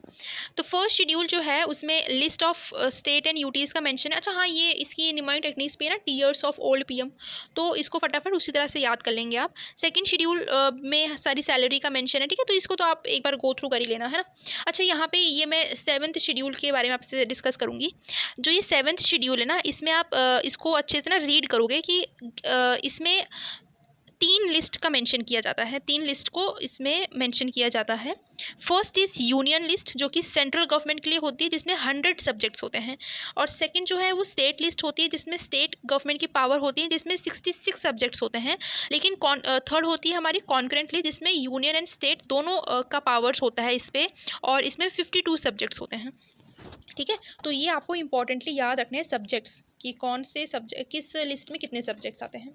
तो फर्स्ट शेड्यूल जो है उसमें list of state and UTs का मेंशन है। अच्छा हाँ, ये इसकी निमाइंग टेक्निक्स पे है ना, टीयर्स ऑफ ओल्ड पीएम, तो इसको फटाफट उसी तरह से याद कर लेंगे आप। सेकंड शेड्यूल में सारी सैलरी का मेंशन है। ठीक है, तो इसको तो आप एक बार गो थ्रू कर ही लेना है ना। अच्छा, यहाँ पे ये मैं 7th शेड्यूल के बारे में आपसे डिस्कस करूँगी। जो ये 7th शेड्यूल है ना, इसमें आप इसको अच्छे से ना रीड करोगे कि इसमें 3 लिस्ट का मेंशन किया जाता है, 3 लिस्ट को इसमें मेंशन किया जाता है। फर्स्ट इज़ यूनियन लिस्ट, जो कि सेंट्रल गवर्नमेंट के लिए होती है, जिसमें 100 सब्जेक्ट्स होते हैं। और सेकंड जो है वो स्टेट लिस्ट होती है, जिसमें स्टेट गवर्नमेंट की पावर होती है, जिसमें 66 सब्जेक्ट्स होते हैं। लेकिन थर्ड होती है हमारी कॉन्करेंट लिस्ट, जिसमें यूनियन एंड स्टेट दोनों का पावर्स होता है इस पर, और इसमें 52 सब्जेक्ट्स होते हैं। ठीक है, तो ये आपको इंपॉर्टेंटली याद रखने हैं सब्जेक्ट्स कि कौन से सब्जेक्ट किस लिस्ट में कितने सब्जेक्ट्स आते हैं।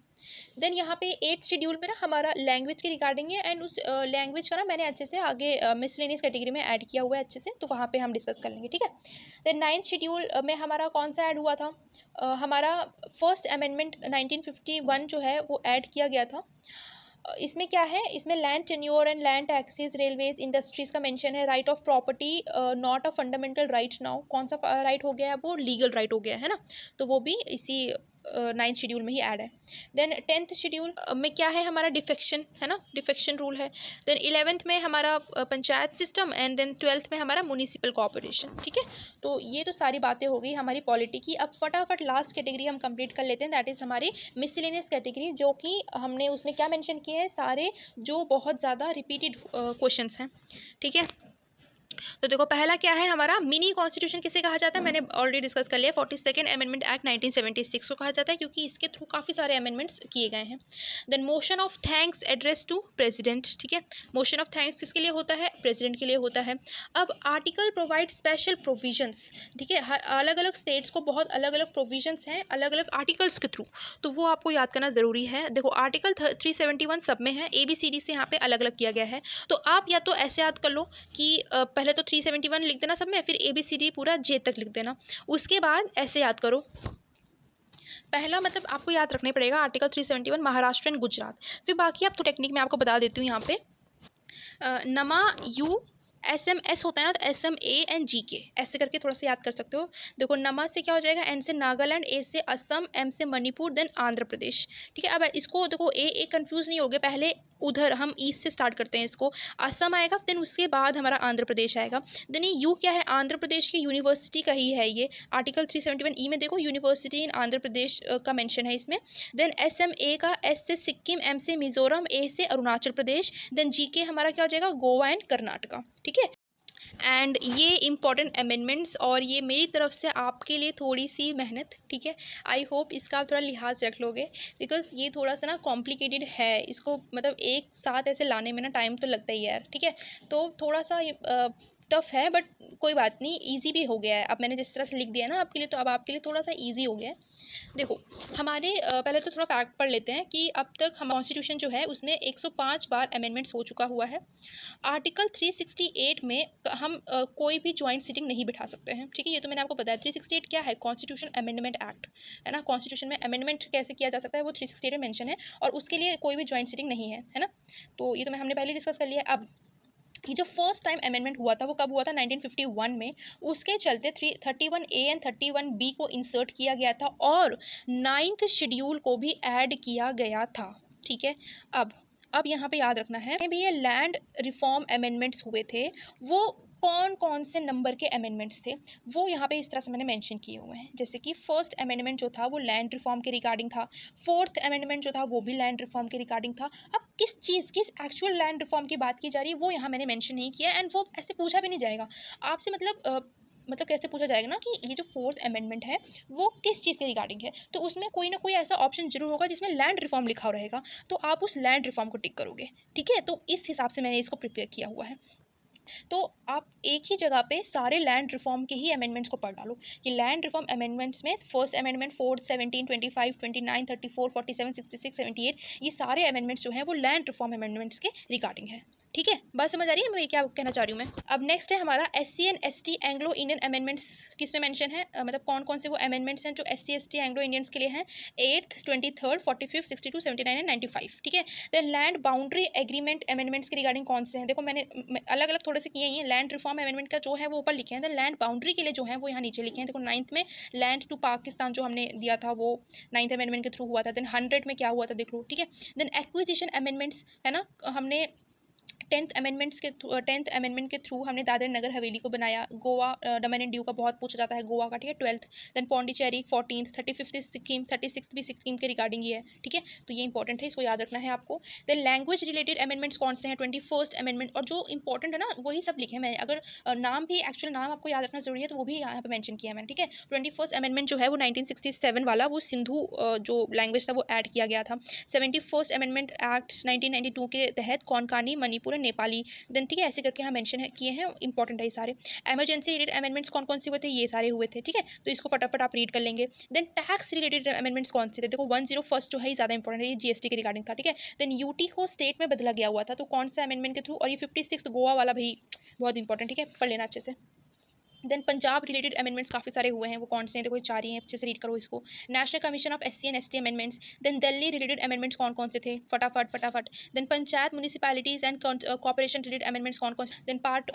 देन यहाँ पे 8th शेड्यूल में ना हमारा लैंग्वेज के रिगार्डिंग है, एंड उस लैंग्वेज का ना मैंने अच्छे से आगे मिसलेनियस कैटेगरी में ऐड किया हुआ है अच्छे से, तो वहाँ पे हम डिस्कस कर लेंगे। ठीक है, देन 9th शेड्यूल में हमारा कौन सा ऐड हुआ था? हमारा फर्स्ट अमेंडमेंट 1951 जो है वो ऐड किया गया था। इसमें क्या है? इसमें land tenure and land taxes, railways, industries का मेंशन है। Right of property not a fundamental right now, कौन सा राइट हो गया है? वो लीगल राइट हो गया है ना, तो वो भी इसी 9th शेड्यूल में ही ऐड है। देन 10th शेड्यूल में क्या है? हमारा डिफेक्शन है ना, डिफेक्शन रूल है। देन 11th में हमारा panchayat system, and then 12th में हमारा म्यूनिसिपल कॉर्पोरेशन। ठीक है, तो ये तो सारी बातें हो गई हमारी पॉलिटी की। अब फटाफट लास्ट कैटेगरी हम कंप्लीट कर लेते हैं, दैट इज़ हमारी मिसलेनियस कैटेगरी, जो कि हमने उसमें क्या मेंशन किए हैं? सारे जो बहुत ज़्यादा रिपीटेड क्वेश्चंस हैं। ठीक है, तो देखो पहला क्या है हमारा? मिनी कॉन्स्टिट्यूशन किसे कहा जाता है? मैंने ऑलरेडी डिस्कस कर लिया, 42nd अमेंडमेंट एक्ट 1976 को कहा जाता है, क्योंकि इसके थ्रू काफ़ी सारे अमेंडमेंट्स किए गए हैं। Then motion of thanks address to president. ठीक है, मोशन ऑफ थैंक्स किसके लिए होता है? प्रेसिडेंट के लिए होता है। अब आर्टिकल प्रोवाइड स्पेशल प्रोविजंस। ठीक है, हर अलग अलग स्टेट्स को बहुत अलग अलग प्रोविजंस हैं अलग अलग आर्टिकल्स के थ्रू, तो वो आपको याद करना ज़रूरी है। देखो आर्टिकल 371 सब में है, ABCD से यहाँ पे अलग अलग किया गया है, तो आप या तो ऐसे याद कर लो कि पहले तो 371 लिख देना सब में, फिर ABCD पूरा J तक लिख देना, उसके बाद ऐसे याद करो। पहला मतलब आपको याद रखना पड़ेगा आर्टिकल 371 महाराष्ट्र एंड गुजरात। फिर बाकी आप तो टेक्निक में आपको बता देती हूँ यहाँ पे। नमा यू SMS होता है ना, तो SMA एंड GK ऐसे करके थोड़ा सा याद कर सकते हो। देखो नमा से क्या हो जाएगा? N से नागालैंड, A से असम, M से मणिपुर, देन आंध्र प्रदेश। ठीक है, अब इसको देखो A कंफ्यूज नहीं हो गए, पहले उधर हम ईस्ट से स्टार्ट करते हैं, इसको असम आएगा, देन उसके बाद हमारा आंध्र प्रदेश आएगा। देन ये यू क्या है? आंध्र प्रदेश की यूनिवर्सिटी का ही है ये, आर्टिकल 371E में देखो यूनिवर्सिटी इन आंध्र प्रदेश का मेंशन है इसमें। देन SMA का S से सिक्किम, M से मिजोरम, A से अरुणाचल प्रदेश, देन GK हमारा क्या हो जाएगा? गोवा एंड कर्नाटका। ठीक है, एंड ये इम्पॉर्टेंट अमेंडमेंट्स, और ये मेरी तरफ से आपके लिए थोड़ी सी मेहनत। ठीक है, आई होप इसका आप थोड़ा लिहाज रख लोगे, बिकॉज ये थोड़ा सा ना कॉम्प्लिकेटेड है, इसको मतलब एक साथ ऐसे लाने में ना टाइम तो लगता ही है यार। ठीक है, तो थोड़ा सा टफ है, बट कोई बात नहीं, इजी भी हो गया है। अब मैंने जिस तरह से लिख दिया ना आपके लिए, तो अब आपके लिए थोड़ा सा इजी हो गया है। देखो हमारे पहले तो थोड़ा फैक्ट पढ़ लेते हैं कि अब तक हम कॉन्स्टिट्यूशन जो है उसमें 105 बार अमेंडमेंट्स हो चुका हुआ है। आर्टिकल 368 में हम कोई भी ज्वाइंट सिटिंग नहीं बिठा सकते हैं। ठीक है, ये तो मैंने आपको बताया। 368 क्या है? कॉन्स्टिट्यूशन अमेंडमेंट एक्ट है ना, कॉन्स्टिट्यूशन में अमेंडमेंट कैसे किया जा सकता है वो 368 में मेंशन है, और उसके लिए कोई भी ज्वाइंट सिटिंग नहीं है ना, तो ये तो हमने पहले डिस्कस कर लिया। अब ये जो फर्स्ट टाइम अमेंडमेंट हुआ था वो कब हुआ था? 1951 में। उसके चलते 31A एंड 31B को इंसर्ट किया गया था, और 9th शेड्यूल को भी ऐड किया गया था। ठीक है, अब यहाँ पे याद रखना है भी ये लैंड रिफॉर्म अमेंडमेंट्स हुए थे, वो कौन कौन से नंबर के अमेंडमेंट्स थे वो यहाँ पे इस तरह से मैंने मेंशन किए हुए हैं। जैसे कि फर्स्ट अमेंडमेंट जो था वो लैंड रिफॉर्म के रिगार्डिंग था, फोर्थ अमेंडमेंट जो था वो भी लैंड रिफॉर्म के रिगार्डिंग था। अब किस एक्चुअल लैंड रिफॉर्म की बात की जा रही है वो यहाँ मैंने मेंशन नहीं किया, एंड वो ऐसे पूछा भी नहीं जाएगा आपसे। मतलब कैसे पूछा जाएगा ना कि ये जो फोर्थ अमेंडमेंट है वो किस चीज़ के रिगार्डिंग है, तो उसमें कोई ना कोई ऐसा ऑप्शन जरूर होगा जिसमें लैंड रिफॉर्म लिखा रहेगा, तो आप उस लैंड रिफॉर्म को टिक करोगे। ठीक है, तो इस हिसाब से मैंने इसको प्रिपेयर किया हुआ है। तो आप एक ही जगह पे सारे लैंड रिफॉर्म के ही अमेंडमेंट्स को पढ़ डालो। ये लैंड रिफॉर्म अमेंडमेंट्स में फर्स्ट अमेंडमेंट, 4, 17, 25, 29, 34, 47, 66, 78, ये सारे अमेंडमेंट्स जो हैं वो लैंड रिफॉर्म अमेंडमेंट्स के रिगार्डिंग है। ठीक है, बात समझ आ रही है मैं क्या कहना चाह रही हूँ मैं। अब नेक्स्ट है हमारा SC and ST Anglo Indian amendments, किस में मेंशन है, मतलब कौन कौन से वो अमेंडमेंट्स हैं जो SC ST एंग्लो इंडियंस के लिए हैं। 8th, 23rd, 45, 62, 79 and 95। ठीक है, then land boundary agreement amendments के रिगार्डिंग कौन से हैं, देखो मैंने अलग अलग थोड़े से किए हैं। लैंड रिफॉर्म अमेंडमेंट का जो है वो ऊपर लिखे हैं, देन लैंड बाउंड्री के लिए जो है वो यहाँ नीचे लिखे हैं। देखो 9th में लैंड टू पाकिस्तान जो हमने दिया था वो 9th अमेंडमेंट के थ्रू हुआ था। देन 100 में क्या हुआ था देख लो। ठीक है, देन एक्विजिशन अमेंडमेंट्स है ना, हमने 10th अमेंडमेंट के थ्रू हमने दादर नगर हवेली को बनाया। गोवा दमन एंड दीव का बहुत पूछा जाता है, गोवा का। ठीक है, 12th, then Pondicherry 14th, 35th Sikkim, 36th भी सिक्किम के रिगार्डिंग ये है। ठीक है, तो ये इंपॉर्टेंट है, इसको याद रखना है आपको। देन लैंग्वेज रिलेटेड अमेंडमेंट्स कौन से हैं, 21st अमेंडमेंट, और जो इंपॉर्टेंट है ना वही सब लिखे हैं मैंने। अगर नाम भी एक्चुअल नाम आपको याद रखना जरूरी है तो वो भी यहाँ पे मेंशन किया है मैंने। ठीक है, 21st अमेंडमेंट जो है वो 1967 वाला, वो सिंधु जो लैंग्वेज था वो ऐड किया गया था। 71st अमेंडमेंट एक्ट 1992 के तहत कोंकणी, मणिपुर, नेपाली। देन ठीक है, ऐसे करके यहाँ मेंशन किए हैं, इंपॉर्टेंट है ये सारे। इमरजेंसी रिलेटेड अमेंडमेंट्स कौन कौन से हुए थे, ये सारे हुए थे। ठीक है, तो इसको फटाफट आप रीड कर लेंगे। देन टैक्स रिलेटेड अमेंडमेंट्स कौन से थे, देखो 10 जो है ज़्यादा इंपॉर्टेंट है, ये GST के रिगार्डिंग था। ठीक है, देन यूटी को स्टेट में बदला गया हुआ था, तो कौन सा अमेंडमेंट के थ्रू, और ये 56 गोवा वाला भी बहुत इंपॉर्टेंट। ठीक है, पढ़ लेना अच्छे से। देन पंजाब रिलेटेड अमेंडमेंट्स काफ़ी सारे हुए हैं, वो कौन से हैं देखो, 4 ही हैं, अच्छे से रीड करो इसको। National commission of SC and ST amendments. Then Delhi related amendments कौन कौन से थे, फटाफट। Then panchayat, municipalities and corporation related amendments कौन कौन से। देन पार्ट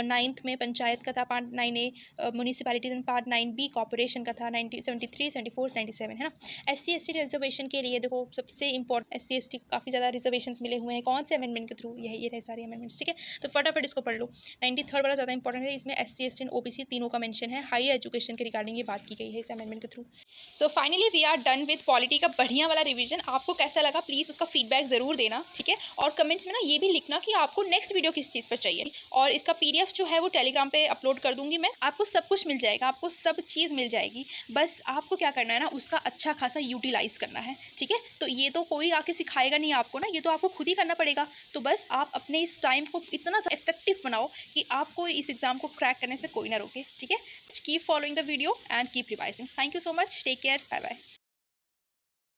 9th में पंचायत का था, part 9A municipality, then part 9B corporation का था, 73, 74, 97 है ना। SC ST रिजर्वेशन के लिए देखो सबसे इंपॉर्टेंट, SC ST काफ़ी ज़्यादा रिजर्वेशन मिले हुए हैं, कौन से अमेंडमेंट के थ्रू, ये रहे सारे अमेंडमेंट्स। ठीक है, तो फटाफट इसको पढ़ लो। 93rd वाला ज़्यादा इंपॉर्टेंट है, इसमें SC ST एंड OBC तीनों का मेंशन है। हाई एजुकेशन के रिगार्डिंग ये बात की गई है इस अमेंडमेंट के थ्रू। So finally we are done with polity का बढ़िया वाला रिवीजन। आपको कैसा लगा प्लीज़ उसका फीडबैक ज़रूर देना। ठीक है, और कमेंट्स में ना ये भी लिखना कि आपको नेक्स्ट वीडियो किस चीज़ पर चाहिए, और इसका PDF जो है वो टेलीग्राम पे अपलोड कर दूंगी मैं। आपको सब कुछ मिल जाएगा, आपको सब चीज़ मिल जाएगी, बस आपको क्या करना है ना, उसका अच्छा खासा यूटिलाइज़ करना है। ठीक है, तो ये तो कोई आके सिखाएगा नहीं आपको ना, ये तो आपको खुद ही करना पड़ेगा। तो बस आप अपने इस टाइम को इतना इफेक्टिव बनाओ कि आपको इस एग्ज़ाम को क्रैक करने से कोई ना रोके। ठीक है, keep following the video and keep revising. Thank you so much. Take care. Bye bye.